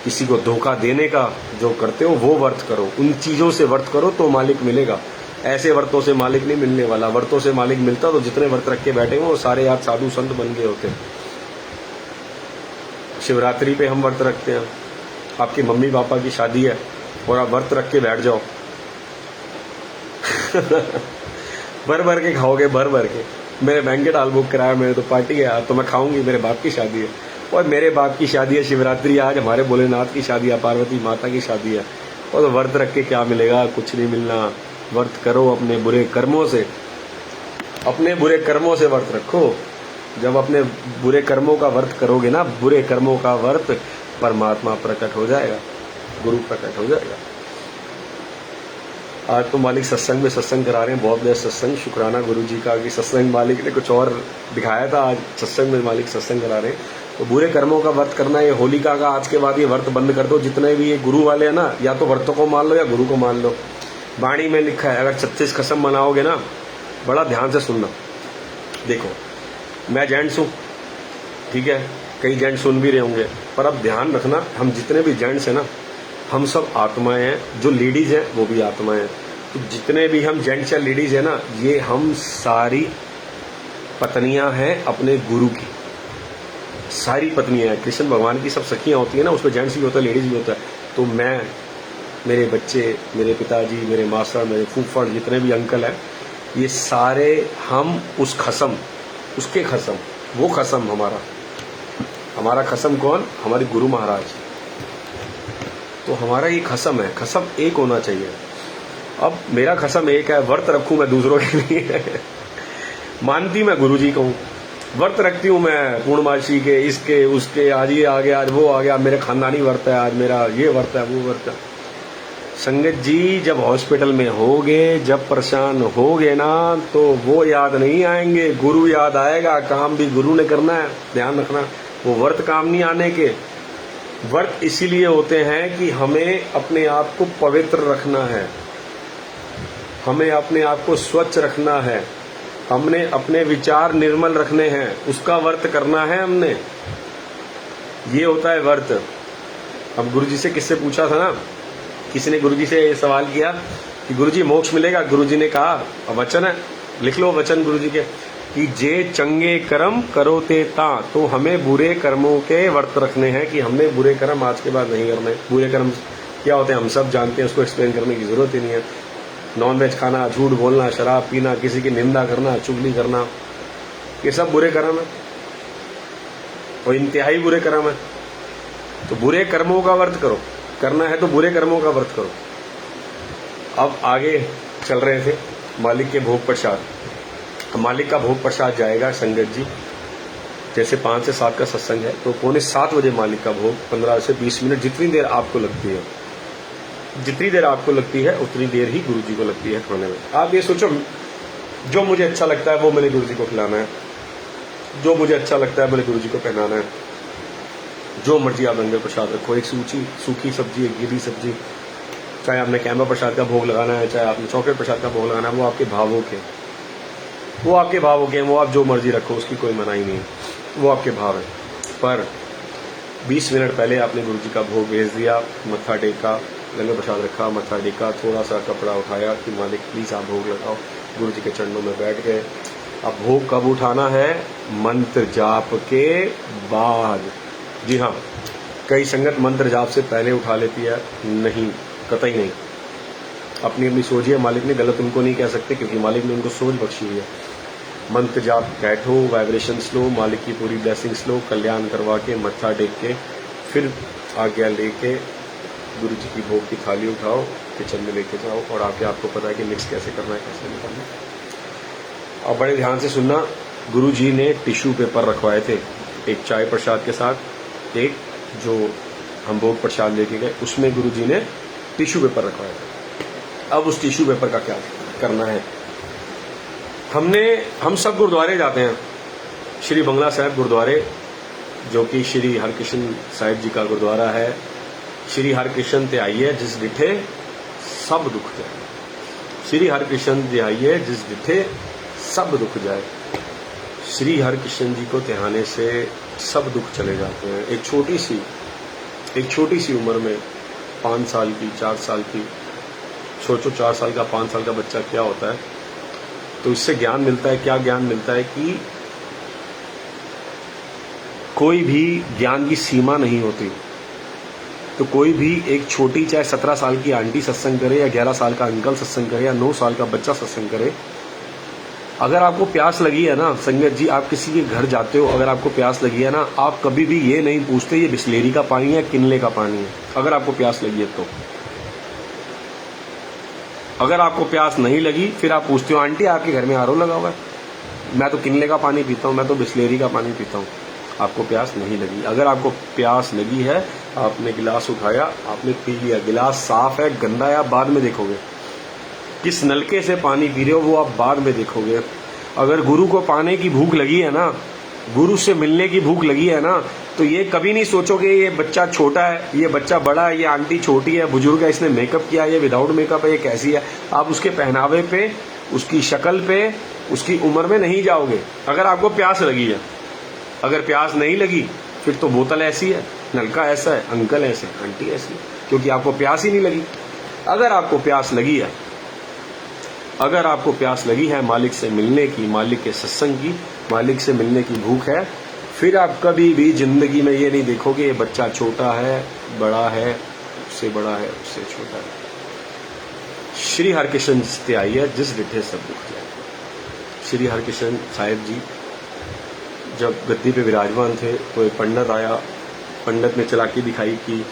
किसी को धोखा देने का जो करते हो वो व्रत करो। उन चीजों से व्रत करो तो मालिक मिलेगा। ऐसे व्रतों से मालिक नहीं मिलने वाला। व्रतों से मालिक मिलता तो जितने व्रत रख के बैठे हो वो सारे आज साधु संत बन गए होते। शिवरात्रि पे हम व्रत रखते हैं। आपकी मम्मी पापा की शादी है और आप व्रत रख के बैठ जाओ भर भर के खाओगे, भर भर के। मेरे बैंकेट हॉल बुक कराया मैंने, तो पार्टी है आज तो मैं खाऊंगी, मेरे बाप की शादी है। और मेरे बाप की शादी है शिवरात्रि, आज हमारे भोलेनाथ की शादी है, पार्वती माता की शादी है। और तो व्रत रख के क्या मिलेगा? कुछ नहीं मिलना। व्रत करो अपने बुरे कर्मों से, अपने बुरे कर्मों से व्रत रखो। जब अपने बुरे कर्मों का व्रत करोगे ना, बुरे कर्मों का व्रत, परमात्मा प्रकट हो जाएगा, गुरु प्रकट हो जाएगा। आज तो मालिक सत्संग में सत्संग करा रहे हैं, बहुत बेस्ट सत्संग। शुक्राना गुरु जी का कि सत्संग मालिक ने कुछ और दिखाया था। आज सत्संग में मालिक सत्संग करा रहे हैं। तो बुरे कर्मों का व्रत करना, ये होलिका का आज के बाद ये व्रत बंद कर दो। जितने भी ये गुरु वाले हैं ना, या तो व्रतों को मान लो या गुरु को मान लो। वाणी में लिखा है, अगर 36 कसम बनाओगे ना, बड़ा ध्यान से सुनना। देखो, मैं जेंट्स हूँ, ठीक है, कई जेंट्स सुन भी रहे होंगे, पर अब ध्यान रखना, हम जितने भी जेंट्स हैं ना, हम सब आत्माएं हैं। जो लेडीज हैं वो भी आत्माएं हैं। तो जितने भी हम जेंट्स या लेडीज हैं ना, ये हम सारी पत्नियां हैं अपने गुरु की। सारी पत्नियां हैं। कृष्ण भगवान की सब सखियां होती है ना, उसमें जेंट्स भी होता है, लेडीज भी होता है। तो मैं, मेरे बच्चे, मेरे पिताजी, मेरे मास्टर, मेरे फूफड़, जितने भी अंकल हैं, ये सारे हम उस खसम, उसके खसम, वो खसम हमारा खसम कौन? हमारे गुरु महाराज। तो हमारा ये खसम है, खसम एक होना चाहिए। अब मेरा खसम एक है, व्रत रखूं मैं दूसरों के लिए मानती मैं गुरु जी को हूं, व्रत रखती हूं मैं पूर्णमासी के, इसके उसके, आज ये आ गया, आज वो आ गया, मेरे खानदानी व्रत है, आज मेरा ये व्रत है, वो व्रत है। संगत जी, जब हॉस्पिटल में होगे, जब परेशान होगे ना, तो वो याद नहीं आएंगे, गुरु याद आएगा। काम भी गुरु ने करना है, ध्यान रखना। वो व्रत काम नहीं आने के। व्रत इसीलिए होते हैं कि हमें अपने आप को पवित्र रखना है, हमें अपने आप को स्वच्छ रखना है, हमने अपने विचार निर्मल रखने हैं, उसका व्रत करना है हमने। ये होता है व्रत। अब गुरु जी से किससे पूछा था ना, किसी ने गुरुजी से ये सवाल किया कि गुरुजी मोक्ष मिलेगा? गुरुजी ने कहा, वचन है, लिख लो वचन गुरुजी के, कि जे चंगे कर्म करो ते ता। तो हमें बुरे कर्मों के व्रत रखने हैं कि हमने बुरे कर्म आज के बाद नहीं करने। बुरे कर्म क्या होते हैं हम सब जानते हैं, उसको एक्सप्लेन करने की जरूरत ही नहीं है। नॉन वेज खाना, झूठ बोलना, शराब पीना, किसी की निंदा करना, चुगली करना, ये सब बुरे कर्म है और इंतहाई बुरे कर्म है। तो बुरे कर्मों का व्रत करो, करना है तो बुरे कर्मों का व्रत करो। अब आगे चल रहे थे मालिक के भोग प्रसाद। मालिक का भोग प्रसाद जाएगा संगत जी, जैसे 5 से 7 का सत्संग है, तो 6:45 बजे मालिक का भोग, 15 से 20 मिनट, जितनी देर आपको लगती है, जितनी देर आपको लगती है उतनी देर ही गुरु जी को लगती है खाने में। आप ये सोचो, जो मुझे अच्छा लगता है वो मेरे गुरु जी को खिलाना है, जो मुझे अच्छा लगता है मेरे गुरु जी को पहनाना है। जो मर्जी आप लंगर प्रसाद रखो, एक सूखी सब्जी, एक गीली सब्जी, चाहे आपने कैंबा प्रसाद का भोग लगाना है, चाहे आपने चॉकलेट प्रसाद का भोग लगाना है, वो आपके भावों के, वो आपके भावों के, वो आप जो मर्जी रखो, उसकी कोई मनाही नहीं, वो आपके भाव है। पर 20 मिनट पहले आपने गुरु जी का भोग भेज दिया, मत्था टेका, लंगर प्रसाद रखा, मत्था टेका, थोड़ा सा कपड़ा उठाया कि मालिक प्लीज़ आप भोग लगाओ, गुरु जी के चरणों में बैठ गए, अब भोग कब उठाना है? मंत्र जाप के बाद। जी हाँ, कई संगत मंत्र जाप से पहले उठा लेती है। नहीं, कतई नहीं। अपनी अपनी सोच है, मालिक ने गलत उनको नहीं कह सकते, क्योंकि मालिक ने उनको सोच बख्शी हुई है। मंत्र जाप बैठो, वाइब्रेशंस लो, मालिक की पूरी ब्लेसिंग्स लो, कल्याण करवा के मत्था टेक के फिर आज्ञा लेके गुरु जी की भोग की थाली उठाओ, किचन में लेके जाओ और आके आपको पता है कि मिक्स कैसे करना है, कैसे नहीं करना है। अब बड़े ध्यान से सुनना, गुरु जी ने टिश्यू पेपर रखवाए थे, एक चाय प्रसाद के साथ, एक जो हम भोग प्रसाद लेके गए उसमें गुरु जी ने टिश्यू पेपर रखवाया था। अब उस टिश्यू पेपर का क्या करना है? हम सब गुरुद्वारे जाते हैं, श्री बंगला साहिब गुरुद्वारे, जो कि श्री हरकृष्ण साहिब जी का गुरुद्वारा है। श्री हरकृष्ण ते आइए जिस डिठे सब दुख जाए, श्री हरकृष्ण ते आइए जिस डिठे सब दुख जाए। श्री हरकृष्ण जी को त्याने से सब दुख चले जाते हैं। एक छोटी सी उम्र में 5 साल की, 4 साल की, सोचो 4 साल का 5 साल का बच्चा क्या होता है। तो इससे ज्ञान मिलता है, क्या ज्ञान मिलता है कि कोई भी ज्ञान की सीमा नहीं होती। तो कोई भी एक छोटी, चाहे 17 साल की आंटी सत्संग करे या 11 साल का अंकल सत्संग करे या 9 साल का बच्चा सत्संग करे, अगर आपको प्यास लगी है ना संगत जी, आप किसी के घर जाते हो, अगर आपको प्यास लगी है ना, आप कभी भी ये नहीं पूछते ये बिस्लेरी का पानी है, किनले का पानी है। अगर आपको प्यास लगी है तो, अगर आपको प्यास नहीं लगी फिर आप पूछते हो आंटी आपके घर में आरओ लगा हुआ है? मैं तो किनले का पानी पीता हूँ, मैं तो बिस्लेरी का पानी पीता हूँ। आपको प्यास नहीं लगी। अगर आपको प्यास लगी है, आपने गिलास उठाया, आपने पी लिया, गिलास साफ है गंदा है आप बाद में देखोगे, किस नलके से पानी पी रहे हो वो आप बाद में देखोगे। अगर गुरु को पाने की भूख लगी है ना, गुरु से मिलने की भूख लगी है ना, तो ये कभी नहीं सोचोगे ये बच्चा छोटा है, ये बच्चा बड़ा है, ये आंटी छोटी है, बुजुर्ग है, इसने मेकअप किया, ये विदाउट मेकअप है, ये कैसी है। आप उसके पहनावे पे, उसकी शक्ल पे, उसकी उम्र में नहीं जाओगे। अगर आपको प्यास लगी है, अगर प्यास नहीं लगी फिर तो बोतल ऐसी है, नलका ऐसा है, अंकल ऐसे, आंटी ऐसी, क्योंकि आपको प्यास ही नहीं लगी। अगर आपको प्यास लगी है, अगर आपको प्यास लगी है मालिक से मिलने की, मालिक के सत्संग की, मालिक से मिलने की भूख है, फिर आप कभी भी जिंदगी में ये नहीं देखोगे ये बच्चा छोटा है, बड़ा है, उससे बड़ा है, उससे छोटा है। श्री हरकृष्ण से आई है जिस डिठे सब दुख जाए। श्री हरकृष्ण साहिब जी जब गद्दी पे विराजमान थे तो एक पंडित आया, पंडित ने चालाकी दिखाई कि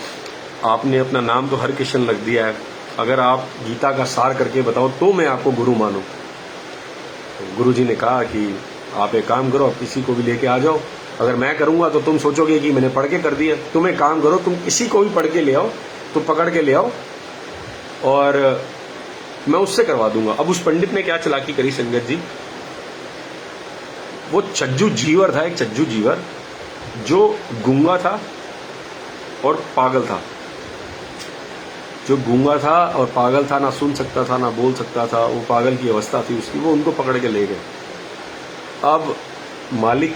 आपने अपना नाम तो हरकृष्ण रख दिया है, अगर आप गीता का सार करके बताओ तो मैं आपको गुरु मानूं। तो गुरु जी ने कहा कि आप एक काम करो, आप किसी को भी लेके आ जाओ, अगर मैं करूंगा तो तुम सोचोगे कि मैंने पढ़ के कर दिया। तुम एक काम करो, तुम किसी को भी पढ़ के ले आओ, तुम पकड़ के ले आओ और मैं उससे करवा दूंगा। अब उस पंडित ने क्या चालाकी करी संगत जी, वो चज्जू जीवर था, एक चज्जू जीवर जो गूंगा था और पागल था, जो गूंगा था और पागल था, ना सुन सकता था ना बोल सकता था, वो पागल की अवस्था थी उसकी, वो उनको पकड़ के ले गए। अब मालिक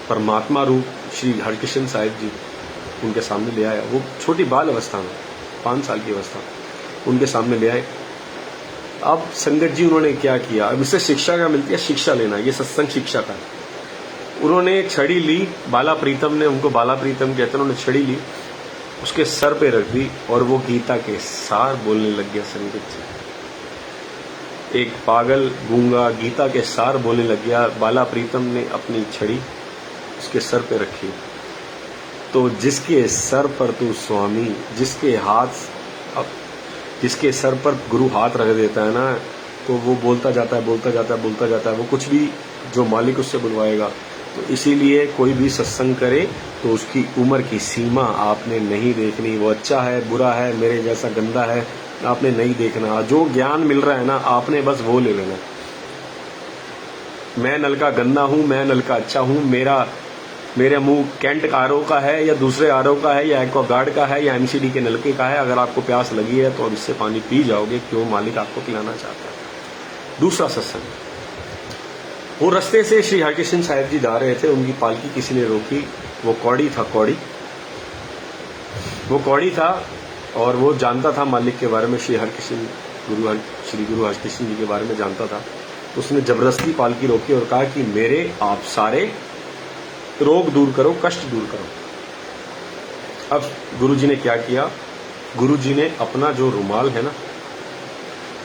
परमात्मा रूप श्री हरकृष्ण साहिब जी उनके सामने ले आया, वो छोटी बाल अवस्था में 5 साल की अवस्था उनके सामने ले आए। अब संगत जी उन्होंने क्या किया, अब इससे शिक्षा क्या मिलती है, शिक्षा लेना, ये सत्संग शिक्षा का। उन्होंने छड़ी ली, बाला प्रीतम ने, उनको बाला प्रीतम कहते हैं, उन्होंने छड़ी ली, उसके सर पे रख दी और वो गीता के सार बोलने लग गया। संगत जी, एक पागल गूंगा गीता के सार बोलने लग गया। बाला प्रीतम ने अपनी छड़ी उसके सर पे रखी, तो जिसके सर पर तू स्वामी, जिसके सर पर गुरु हाथ रख देता है ना, तो वो बोलता जाता है, बोलता जाता है, बोलता जाता है, वो कुछ भी जो मालिक उससे बुलवाएगा। तो इसीलिए कोई भी सत्संग करे तो उसकी उम्र की सीमा आपने नहीं देखनी, वो अच्छा है, बुरा है, मेरे जैसा गंदा है, आपने नहीं देखना। जो ज्ञान मिल रहा है ना, आपने बस वो ले लेना। मैं नल का गंदा हूं, मैं नल का अच्छा हूं, मेरे मुंह कैंट आरओ का है या दूसरे आरओ का है या एक्वागार्ड का है या एमसीडी के नलके का है, अगर आपको प्यास लगी है तो अब इससे पानी पी जाओगे, क्यों मालिक आपको पिलाना चाहता है। दूसरा सत्संग, वो रास्ते से श्री हरकृष्ण साहिब जी जा रहे थे, उनकी पालकी किसी ने रोकी, वो कौड़ी था, वो कौड़ी था और वो जानता था मालिक के बारे में, श्री गुरु हरकृष्ण जी के बारे में जानता था। उसने जबरदस्ती पालकी रोकी और कहा कि मेरे आप सारे रोग दूर करो, कष्ट दूर करो। अब गुरुजी ने क्या किया, गुरुजी ने अपना जो रुमाल है ना,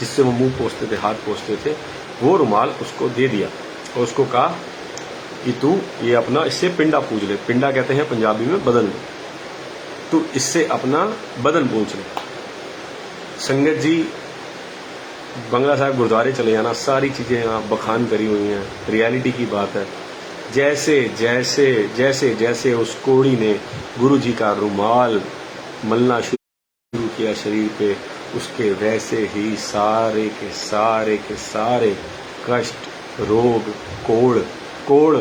जिससे वो मुंह पोंछते थे, हाथ पोंछते थे, वो रुमाल उसको दे दिया और उसको कहा कि तू ये अपना इससे पिंडा पूज ले। पिंडा कहते हैं पंजाबी में बदन, तू इससे अपना बदन पूछ ले। संगत जी, बंगला साहब गुरुद्वारे चले जाना, सारी चीजें यहाँ बखान करी हुई हैं, रियलिटी की बात है। जैसे जैसे जैसे जैसे उस कोड़ी ने गुरुजी का रुमाल मलना शुरू किया शरीर पे, उसके वैसे ही सारे के सारे कष्ट, रोग, कोड़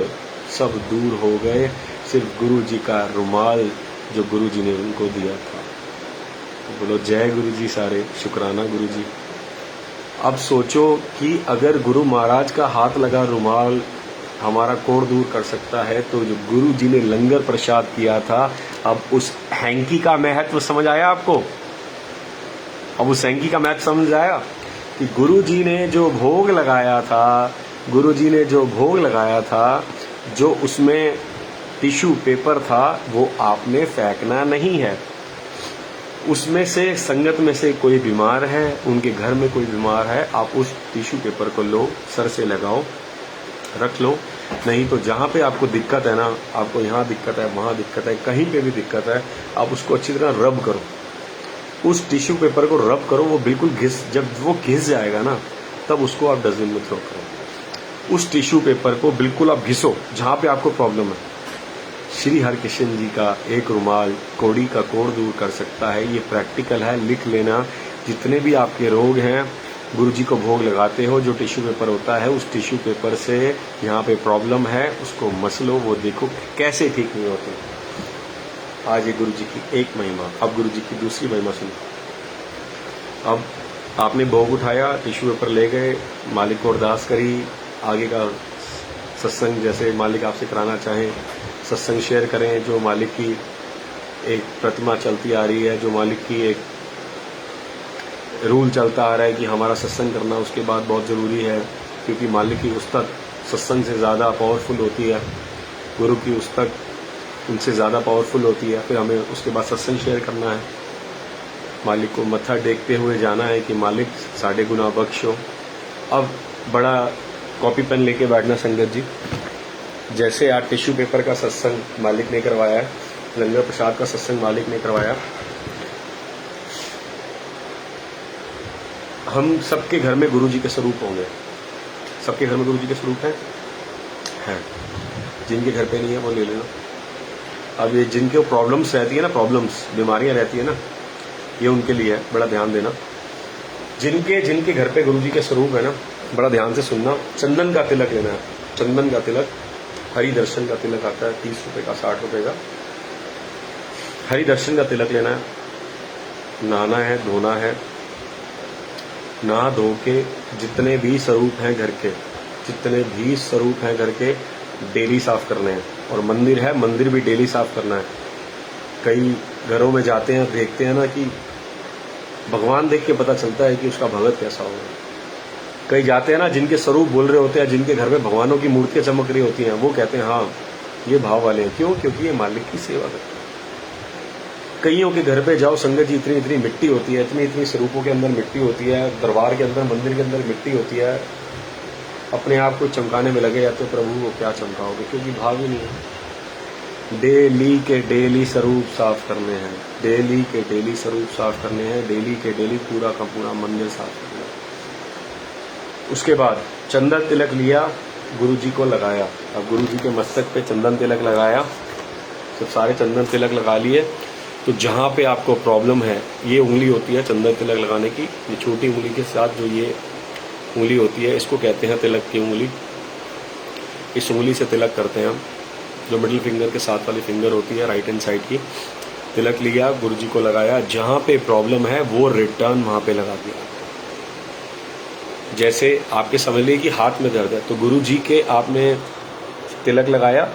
सब दूर हो गए। सिर्फ गुरुजी का रुमाल जो गुरुजी ने उनको दिया था। तो बोलो जय गुरुजी, सारे शुक्राना गुरुजी। अब सोचो कि अगर गुरु महाराज का हाथ लगा रुमाल हमारा कोड़ दूर कर सकता है, तो जो गुरु जी ने लंगर प्रसाद किया था, अब उस हैंकी का महत्व समझ आया आपको? अब उस हैंकी का महत्व समझ आया कि गुरु जी ने जो भोग लगाया था, गुरु जी ने जो भोग लगाया था, जो उसमें टिश्यू पेपर था, वो आपने फेंकना नहीं है। उसमें से संगत में से कोई बीमार है, उनके घर में कोई बीमार है, आप उस टिश्यू पेपर को लो, सर से लगाओ, रख लो। नहीं तो जहाँ पे आपको दिक्कत है ना, आपको यहाँ दिक्कत है, वहाँ दिक्कत है, कहीं पे भी दिक्कत है, आप उसको अच्छी तरह रब करो। उस टिश्यू पेपर को रब करो, वो बिल्कुल जब वो घिस जाएगा ना, तब उसको आप डस्टबिन में थ्रो करो। उस टिश्यू पेपर को बिल्कुल आप घिसो जहाँ पे आपको प्रॉब्लम है। श्री हरकृष्ण जी का एक रुमाल कोड़ी का कोड़ दूर कर सकता है। ये प्रैक्टिकल है, लिख लेना। जितने भी आपके रोग हैं, गुरु जी को भोग लगाते हो, जो टिश्यू पेपर होता है, उस टिश्यू पेपर से यहाँ पे प्रॉब्लम है, उसको मसलो, वो देखो कैसे ठीक नहीं होते। आज ये गुरु जी की एक महिमा। अब गुरु जी की दूसरी महिमा सुनो। अब आपने भोग उठाया, टिश्यू पेपर ले गए, मालिक को अरदास करी, आगे का सत्संग जैसे मालिक आपसे कराना चाहें सत्संग शेयर करें। जो मालिक की एक प्रतिमा चलती आ रही है, जो मालिक की एक रूल चलता आ रहा है कि हमारा सत्संग करना उसके बाद बहुत ज़रूरी है, क्योंकि मालिक की उस्तक सत्संग से ज़्यादा पावरफुल होती है, गुरु की उस्तक उनसे ज़्यादा पावरफुल होती है। फिर हमें उसके बाद सत्संग शेयर करना है, मालिक को मत्था टेकते हुए जाना है कि मालिक साढ़े गुना बख्शो। अब बड़ा कॉपी पेन लेके बैठना संगत जी। जैसे आज टिश्यू पेपर का सत्संग मालिक ने करवाया, लंगर प्रसाद का सत्संग मालिक ने करवाया, हम सबके घर में गुरु जी के स्वरूप होंगे। सबके घर में गुरु जी के स्वरूप हैं। जिनके घर पे नहीं है वो ले लेना। अब ये जिनके प्रॉब्लम्स रहती है ना, प्रॉब्लम्स, बीमारियां रहती है ना, ये उनके लिए है, बड़ा ध्यान देना। जिनके घर पे गुरु जी के स्वरूप है ना, बड़ा ध्यान से सुनना। चंदन का तिलक लेना है। चंदन का तिलक, हरि दर्शन का तिलक आता है 30 रुपए का, 60 रुपए का। हरि दर्शन का तिलक लेना है। नहाना है, धोना है, नहा धो के जितने भी स्वरूप हैं घर के, जितने भी स्वरूप हैं घर के, डेली साफ करने हैं। और मंदिर है, मंदिर भी डेली साफ करना है। कई घरों में जाते हैं, देखते हैं ना कि भगवान देख के पता चलता है कि उसका भगत कैसा होगा। कई जाते हैं ना, जिनके स्वरूप बोल रहे होते हैं, जिनके घर में भगवानों की मूर्तियां चमक रही होती हैं, वो कहते हैं हाँ ये भाव वाले हैं। क्यों? क्योंकि ये मालिक की सेवा करते हैं। कईयों के घर पे जाओ संगत जी, इतनी इतनी मिट्टी होती है, इतनी इतनी स्वरूपों के अंदर मिट्टी होती है, दरबार के अंदर, मंदिर के अंदर मिट्टी होती है। अपने आप को चमकाने में लगे जाते, प्रभु को क्या चमकाओगे, क्योंकि भाव ही नहीं है। डेली के डेली स्वरूप साफ करने हैं, डेली के डेली स्वरूप साफ करने हैं, डेली के डेली पूरा का पूरा मंदिर साफ करना है। उसके बाद चंदन तिलक लिया, गुरु जी को लगाया। अब गुरु जी के मस्तक पे चंदन तिलक लगाया, सब सारे चंदन तिलक लगा लिए। तो जहाँ पे आपको प्रॉब्लम है, ये उंगली होती है चंदन तिलक लगाने की, ये छोटी उंगली के साथ जो ये उंगली होती है, इसको कहते हैं तिलक की उंगली। इस उंगली से तिलक करते हैं हम। जो मिडिल फिंगर के साथ वाली फिंगर होती है राइट हैंड साइड की, तिलक लिया, गुरु जी को लगाया। जहाँ पे प्रॉब्लम है वो रिटर्न वहाँ पे लगा दिया। जैसे आपके समझ लीजिए कि हाथ में दर्द है, तो गुरु जी के आपने तिलक लगाया,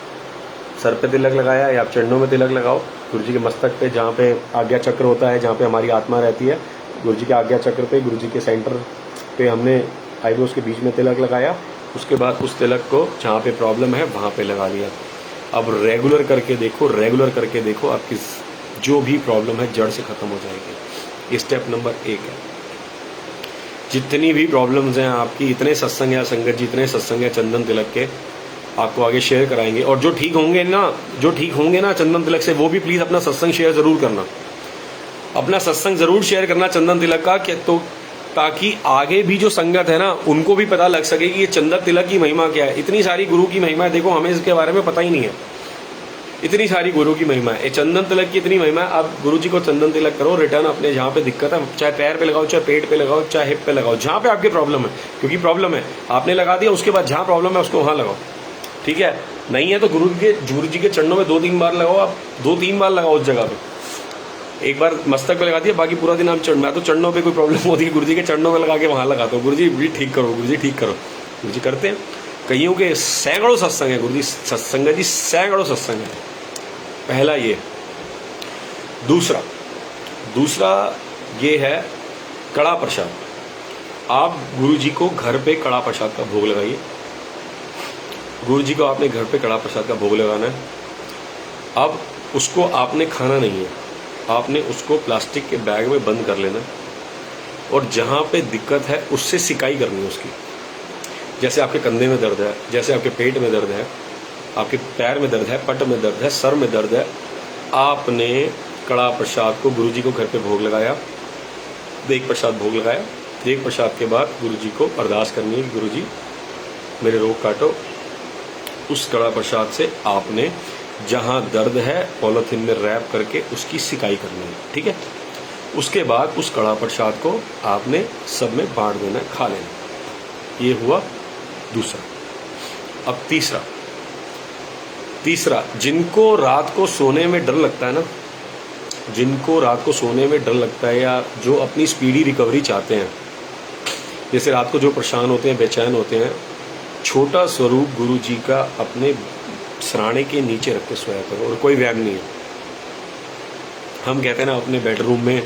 सर पे तिलक लगाया या आप चरणों में तिलक लगाओ। गुरु जी के मस्तक पे, जहाँ पे आज्ञा चक्र होता है, जहाँ पे हमारी आत्मा रहती है, गुरु जी के आज्ञा चक्र पे, गुरु जी के सेंटर पे हमने आईब्रोज के बीच में तिलक लगाया, उसके बाद उस तिलक को जहाँ पे प्रॉब्लम है वहाँ पे लगा लिया। अब रेगुलर करके देखो, रेगुलर करके देखो, आपकी जो भी प्रॉब्लम है जड़ से ख़त्म हो जाएगी। ये स्टेप नंबर 1 है। जितनी भी प्रॉब्लम्स हैं आपकी, इतने सत्संग है संगत जी, इतने सत्संग है चंदन तिलक के, आपको आगे शेयर कराएंगे। और जो ठीक होंगे ना चंदन तिलक से, वो भी प्लीज़ अपना सत्संग शेयर ज़रूर करना, अपना सत्संग ज़रूर शेयर करना चंदन तिलक का, तो ताकि आगे भी जो संगत है ना उनको भी पता लग सके कि ये चंदन तिलक की महिमा क्या है। इतनी सारी गुरु की महिमा है, देखो हमें इसके बारे में पता ही नहीं है, इतनी सारी गुरु की महिमा है। चंदन तिलक की इतनी महिमा है। आप गुरु जी को चंदन तिलक करो, रिटर्न अपने जहाँ पे दिक्कत है, चाहे पैर पे लगाओ, चाहे पेट पे लगाओ, चाहे हिप पे लगाओ, जहाँ पे आपकी प्रॉब्लम है, क्योंकि प्रॉब्लम है आपने लगा दिया, उसके बाद जहाँ प्रॉब्लम है उसको वहाँ लगाओ, ठीक है। नहीं है तो गुरु जी के चरणों में 2-3 बार लगाओ, आप 2-3 बार लगाओ उस जगह पे। एक बार मस्तक पे लगा दिया, बाकी पूरा दिन आप मैं तो चरणों पे कोई प्रॉब्लम होती है गुरु जी के चरणों में लगा के वहाँ लगाता हूँ, गुरु जी ठीक करो, गुरु जी ठीक करो, गुरु जी करते हैं। कईयों के सैकड़ों सत्संग है गुरु जी, सत्संग जी सैकड़ों सत्संग है। पहला ये। दूसरा ये है कड़ा प्रसाद। आप गुरु जी को घर पे कड़ा प्रसाद का भोग लगाइए। गुरु जी को आपने घर पे कड़ा प्रसाद का भोग लगाना है। अब उसको आपने खाना नहीं है, आपने उसको प्लास्टिक के बैग में बंद कर लेना और जहाँ पे दिक्कत है उससे सिकाई करनी है उसकी। जैसे आपके कंधे में दर्द है, जैसे आपके पेट में दर्द है, आपके पैर में दर्द है, पट में दर्द है, सर में दर्द है, आपने कड़ा प्रसाद को गुरु जी को घर पे भोग लगाया, देग प्रसाद भोग लगाया। देग प्रसाद के बाद गुरु जी को अरदास करनी है, गुरु जी मेरे रोग काटो। उस कड़ा प्रसाद से आपने जहाँ दर्द है पॉलीथीन में रैप करके उसकी सिकाई करनी है, ठीक है। उसके बाद उस कड़ा प्रसाद को आपने सब में बांट देना है, खा लेना। ये हुआ दूसरा। अब तीसरा, जिनको रात को सोने में डर लगता है ना, जिनको रात को सोने में डर लगता है, या जो अपनी स्पीडी रिकवरी चाहते हैं, जैसे रात को जो परेशान होते हैं, बेचैन होते हैं, छोटा स्वरूप गुरु जी का अपने सराणे के नीचे रख के सोया करो। और कोई व्यायाम नहीं है। हम कहते हैं ना अपने बेडरूम में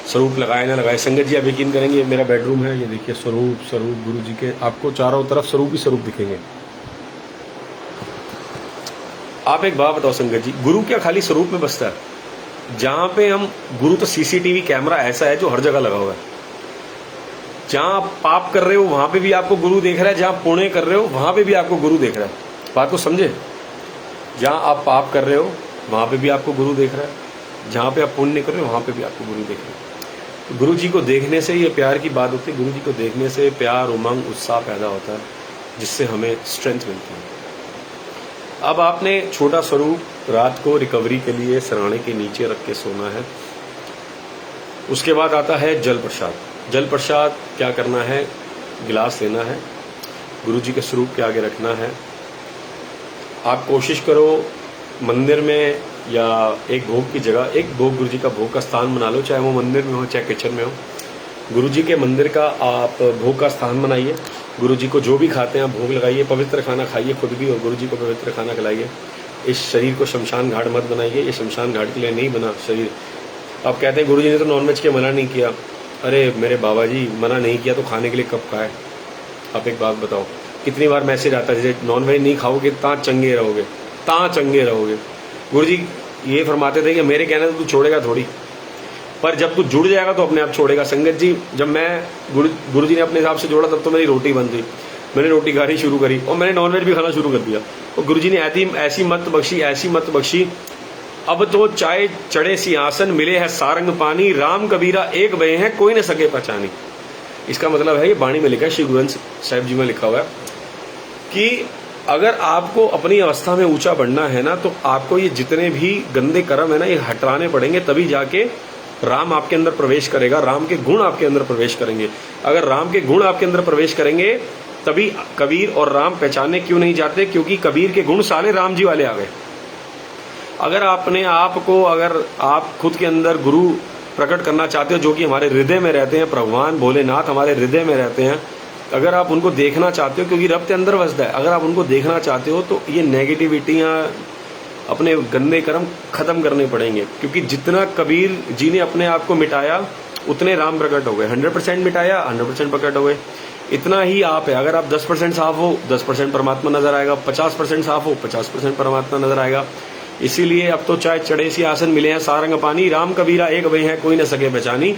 स्वरूप लगाए ना लगाए, संगत जी आप यकीन करेंगे, मेरा बेडरूम है, ये देखिए स्वरूप गुरु जी के, आपको चारों तरफ स्वरूप ही स्वरूप दिखेंगे। आप एक बात बताओ संगत जी, गुरु क्या खाली स्वरूप में बसता है? जहां पे हम गुरु, तो सीसीटीवी कैमरा ऐसा है जो हर जगह लगा हुआ है। जहां आप पाप कर रहे हो वहां पे भी आपको गुरु देख रहा है, जहां पुण्य कर रहे हो वहां पे भी आपको गुरु देख रहा है। बात को समझे? जहां आप पाप कर रहे हो वहां पे भी आपको गुरु देख रहा है, जहां पे आप पुण्य कर रहे हो वहां पे भी आपको गुरु देख रहा है। तो गुरु जी को देखने से ये प्यार की बात होती है, गुरु जी को देखने से प्यार, उमंग, उत्साह पैदा होता है, जिससे हमें स्ट्रेंथ मिलती है। अब आपने छोटा स्वरूप रात को रिकवरी के लिए सराणे के नीचे रख के सोना है। उसके बाद आता है जल प्रसाद। जल प्रसाद क्या करना है? गिलास लेना है, गुरु जी के स्वरूप के आगे रखना है। आप कोशिश करो मंदिर में या एक भोग की जगह, एक भोग गुरु जी का भोग का स्थान बना लो, चाहे वो मंदिर में हो चाहे किचन में हो। गुरु जी के मंदिर का आप भोग का स्थान बनाइए। गुरु जी को जो भी खाते हैं आप भोग लगाइए, पवित्र खाना खाइए खुद भी, और गुरु जी को पवित्र खाना खिलाइए। इस शरीर को शमशान घाट मत बनाइए, ये शमशान घाट के लिए नहीं बना शरीर। आप कहते हैं गुरु जी ने तो नॉनवेज के मना नहीं किया। अरे मेरे बाबा जी, मना नहीं किया तो खाने के लिए कब खाए? आप एक बात बताओ, कितनी बार मैसेज आता है जैसे नॉनवेज नहीं खाओगे ता चंगे रहोगे। गुरु जी ये फरमाते थे कि मेरे कहने से तू छोड़ेगा थोड़ी, पर जब तू जुड़ जाएगा तो अपने आप छोड़ेगा। संगत जी, जब मैं गुरु जी ने अपने हिसाब से जोड़ा तब तो मेरी रोटी बन गई, मैंने रोटी खानी शुरू करी और मैंने नॉनवेज भी खाना शुरू कर दिया। और गुरु जी ने ऐसी मत बख्शी, अब तो चाहे चढ़े सिंहासन, मिले है सारंग पानी, राम कबीरा एक बहे हैं, कोई न सके पहचानी। इसका मतलब है, ये वाणी में लिखा है, श्री गुरु ग्रंथ साहिब जी में लिखा हुआ है कि अगर आपको अपनी अवस्था में ऊंचा बढ़ना है ना, तो आपको ये जितने भी गंदे कर्म है ना, ये हटाने पड़ेंगे, तभी जाके राम आपके अंदर प्रवेश करेगा, राम के गुण आपके अंदर प्रवेश करेंगे। अगर राम के गुण आपके अंदर प्रवेश करेंगे तभी कबीर और राम पहचानने क्यों नहीं जाते? क्योंकि कबीर के गुण साले राम जी वाले आ गए। अगर अपने आप को, अगर आप खुद के अंदर गुरु प्रकट करना चाहते हो, जो कि हमारे हृदय में रहते हैं, भगवान भोलेनाथ हमारे हृदय में रहते हैं, अगर आप उनको देखना चाहते हो, क्योंकि रब के अंदर वसदा है, अगर आप उनको देखना चाहते हो तो ये नेगेटिविटियाँ, अपने गंदे कर्म खत्म करने पड़ेंगे। क्योंकि जितना कबीर जी ने अपने आप को मिटाया, उतने राम प्रकट हो गए। 100% मिटाया, 100% प्रकट हो गए। इतना ही आप है। अगर आप 10% साफ हो, 10% परमात्मा नजर आएगा। 50% साफ हो, 50% परमात्मा नजर आएगा। इसीलिए अब तो चाहे चढ़े सी आसन मिले हैं सारंग पानी, राम कबीरा एक भई है कोई न सके पहचानी।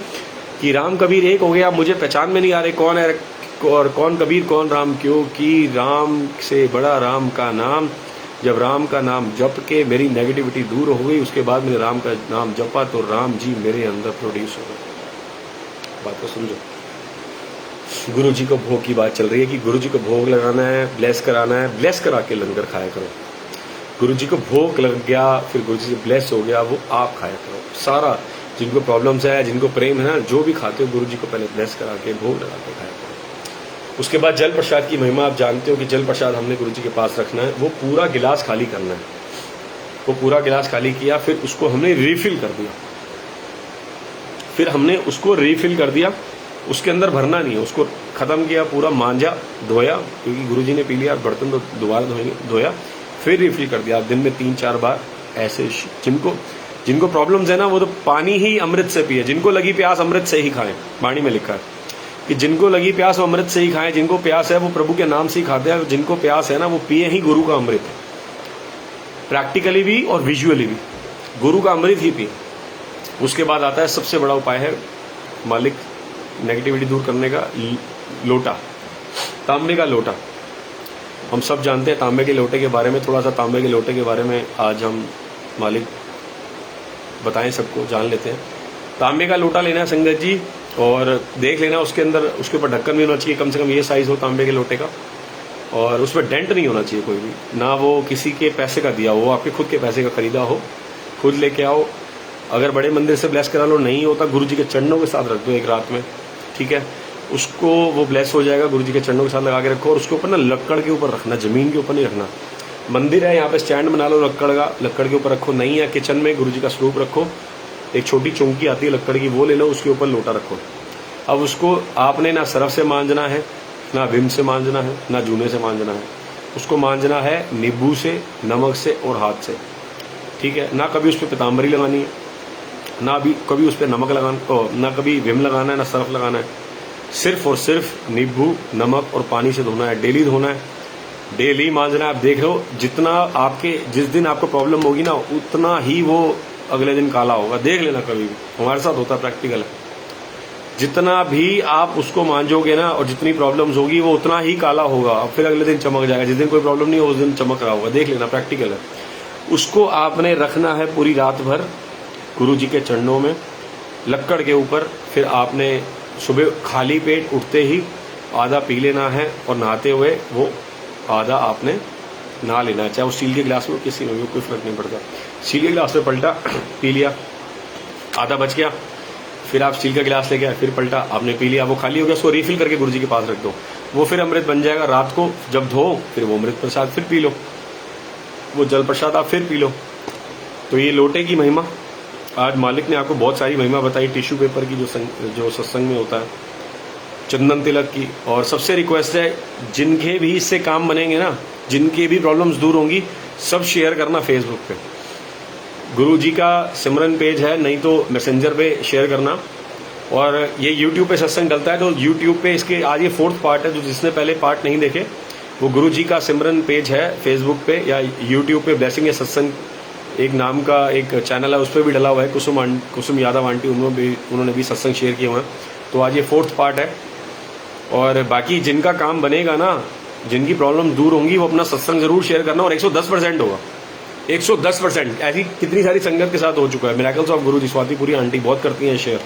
कि राम कबीर एक हो गया, मुझे पहचान में नहीं आ रहे कौन है और कौन कबीर कौन राम, क्योंकि राम से बड़ा राम का नाम। जब राम का नाम जप के मेरी नेगेटिविटी दूर हो गई, उसके बाद मैंने राम का नाम जपा तो राम जी मेरे अंदर प्रोड्यूस हो गए। बात को समझो। गुरु जी को भोग की बात चल रही है कि गुरु जी को भोग लगाना है, ब्लेस कराना है, ब्लेस करा के लंगर खाया करो। गुरु जी को भोग लग गया, फिर गुरु जी से ब्लेस हो गया, वो आप खाया करो। सारा जिनको प्रॉब्लम्स है, जिनको प्रेम है ना, जो भी खाते हो गुरु जी को पहले ब्लेस करा के भोग लगा के खाया करो। उसके बाद जल प्रसाद की महिमा आप जानते हो कि जल प्रसाद हमने गुरु जी के पास रखना है। वो पूरा गिलास खाली करना है। वो पूरा गिलास खाली किया, फिर उसको हमने रिफिल कर दिया। फिर हमने उसको रिफिल कर दिया, उसके अंदर भरना नहीं है। उसको खत्म किया, पूरा मांझा, धोया, क्योंकि गुरु जी ने पी लिया, बर्तन तो दोबारा धोया, फिर रिफिल कर दिया। दिन में 3-4 बार ऐसे। जिनको प्रॉब्लम्स है ना, वो तो पानी ही अमृत से पिए। जिनको लगी प्यास अमृत से ही खाएं। वाणी में लिखा है कि जिनको लगी प्यास वो अमृत से ही खाएं। जिनको प्यास है वो प्रभु के नाम से ही खाते हैं। जिनको प्यास है ना, वो पिए ही गुरु का अमृत। प्रैक्टिकली भी और विजुअली भी गुरु का अमृत ही पिए। उसके बाद आता है सबसे बड़ा उपाय है मालिक नेगेटिविटी दूर करने का, लोटा, तांबे का लोटा। हम सब जानते हैं तांबे के लोटे के बारे में। थोड़ा सा तांबे के लोटे के बारे में आज हम मालिक बताएं, सबको जान लेते हैं। तांबे का लोटा लेना है संगत जी, और देख लेना उसके अंदर, उसके ऊपर ढक्कन भी होना चाहिए, कम से कम ये साइज हो तांबे के लोटे का, और उसमें डेंट नहीं होना चाहिए कोई भी, ना वो किसी के पैसे का दिया हो, आपके खुद के पैसे का खरीदा हो। खुद लेके आओ। अगर बड़े मंदिर से ब्लेस करा लो, नहीं होता गुरु जी के चरणों के साथ रख दो एक रात में, ठीक है। उसको वो ब्लेस हो जाएगा। गुरु जी के चरणों के साथ लगा के रखो, और उसके ऊपर ना लक्कड़ के ऊपर रखना, जमीन के ऊपर नहीं रखना। मंदिर है, यहाँ पे स्टैंड बना लो लक्कड़ का, लक्कड़ के ऊपर रखो। नहीं है किचन में गुरु जी का स्वरूप रखो, एक छोटी चौंकी आती है लक्कड़ की, वो ले लो, उसके ऊपर लोटा रखो। अब उसको आपने ना सरफ से मांजना है, ना विम से मांजना है, ना जूने से मांजना है। उसको मांजना है नींबू से, नमक से और हाथ से, ठीक है। ना कभी उस पर पीताम्बरी लगानी है, ना भी कभी उस पर नमक लगाना, ना कभी विम लगाना है, ना सरफ लगाना है। सिर्फ और सिर्फ नींबू, नमक और पानी से धोना है। डेली धोना है, डेली मांजना है। आप देख लो जितना आपके, जिस दिन आपको प्रॉब्लम होगी ना, उतना ही वो अगले दिन काला होगा। देख लेना, कभी भी हमारे साथ होता है, प्रैक्टिकल है। जितना भी आप उसको मांजोगे ना, और जितनी प्रॉब्लम्स होगी वो उतना ही काला होगा, और फिर अगले दिन चमक जाएगा। जिस दिन कोई प्रॉब्लम नहीं हो उस दिन चमक रहा होगा। देख लेना, प्रैक्टिकल है। उसको आपने रखना है पूरी रात भर गुरु जी के चरणों में, लक्कड़ के ऊपर। फिर आपने सुबह खाली पेट उठते ही आधा पी लेना है, और नहाते हुए वो आधा आपने नहा लेना है। चाहे वो स्टील के गिलास में, किसी में भी, कोई फर्क नहीं पड़ता। स्टील के गिलास में पलटा, पी लिया, आधा बच गया। फिर आप स्टील का गिलास लेके आए, फिर पलटा, आपने पी लिया, वो खाली हो गया। उसको रिफिल करके गुरु जी के पास रख दो, वो फिर अमृत बन जाएगा। रात को जब धो, फिर वो अमृत प्रसाद फिर पी लो, वो जल प्रसाद आप फिर पी लो। तो ये लोटे की महिमा आज मालिक ने आपको बहुत सारी महिमा बताई। टिश्यू पेपर की जो सत्संग में होता है, चंदन तिलक की। और सबसे रिक्वेस्ट है, जिनके भी इससे काम बनेंगे ना, जिनकी भी प्रॉब्लम्स दूर होंगी, सब शेयर करना फेसबुक पे। गुरु जी का सिमरन पेज है, नहीं तो मैसेंजर पे शेयर करना। और ये यूट्यूब पे सत्संग डलता है, तो यूट्यूब पे इसके आज ये 4th पार्ट है। जो जिसने पहले पार्ट नहीं देखे, वो गुरु जी का सिमरन पेज है फेसबुक पे या यूट्यूब पे। ब्लेसिंग ए सत्संग एक नाम का एक चैनल है, उस पर भी डला हुआ है। कुसुम यादव आंटी, उन्होंने भी सत्संग शेयर किए हुए हैं। तो आज ये 4th पार्ट है। और बाकी जिनका काम बनेगा ना, जिनकी प्रॉब्लम दूर होंगी, वो अपना सत्संग जरूर शेयर करना। और 110% होगा, 110%। ऐसी कितनी सारी संगत के साथ हो चुका है। Miracles of Guru ji, स्वातिपुरी aunty बहुत करती हैं शेयर।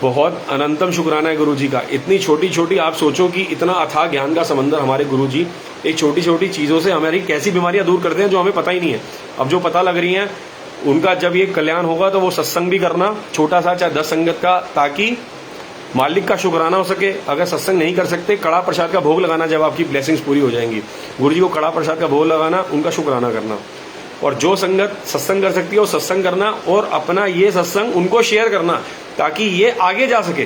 बहुत अनंतम शुक्राना है गुरु जी का। इतनी छोटी छोटी, आप सोचो कि इतना अथाह ज्ञान का समंदर हमारे गुरु जी, एक छोटी छोटी चीजों से हमारी कैसी बीमारियां दूर करते हैं जो हमें पता ही नहीं है। अब जो पता लग रही हैं, उनका जब ये कल्याण होगा तो वो सत्संग भी करना, छोटा सा, चाहे 10 संगत का, ताकि मालिक का शुक्राना हो सके। अगर सत्संग नहीं कर सकते, कड़ा प्रसाद का भोग लगाना, जब आपकी ब्लेसिंग्स पूरी हो जाएंगी। गुरु जी को कड़ा प्रसाद का भोग लगाना, उनका शुक्राना करना। और जो संगत सत्संग कर सकती है वो सत्संग करना, और अपना ये सत्संग उनको शेयर करना, ताकि ये आगे जा सके,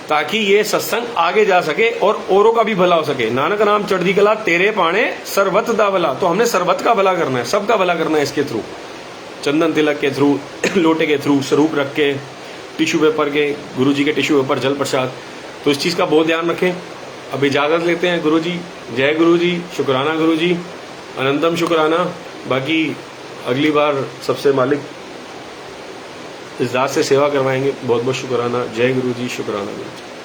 ताकि ये सत्संग आगे जा सके और औरों का भी भला हो सके। नानक नाम चढ़दी कला तेरे पाने सर्वत दा भला। तो हमने सर्वत का भला करना है, सबका भला करना है इसके थ्रू। चंदन तिलक के थ्रू, लोटे के थ्रू, स्वरूप रख के, टिश्यू पेपर के, गुरु जी के टिश्यू पेपर, जल प्रसाद। तो इस चीज़ का बहुत ध्यान रखें। अब इजाज़त लेते हैं गुरु जी। जय गुरु जी, शुक्राना गुरु जी, अनंतम शुक्राना। बाकी अगली बार सबसे मालिक इस दास से सेवा करवाएंगे। बहुत बहुत शुक्राना। जय गुरु जी, शुक्राना गुरु जी।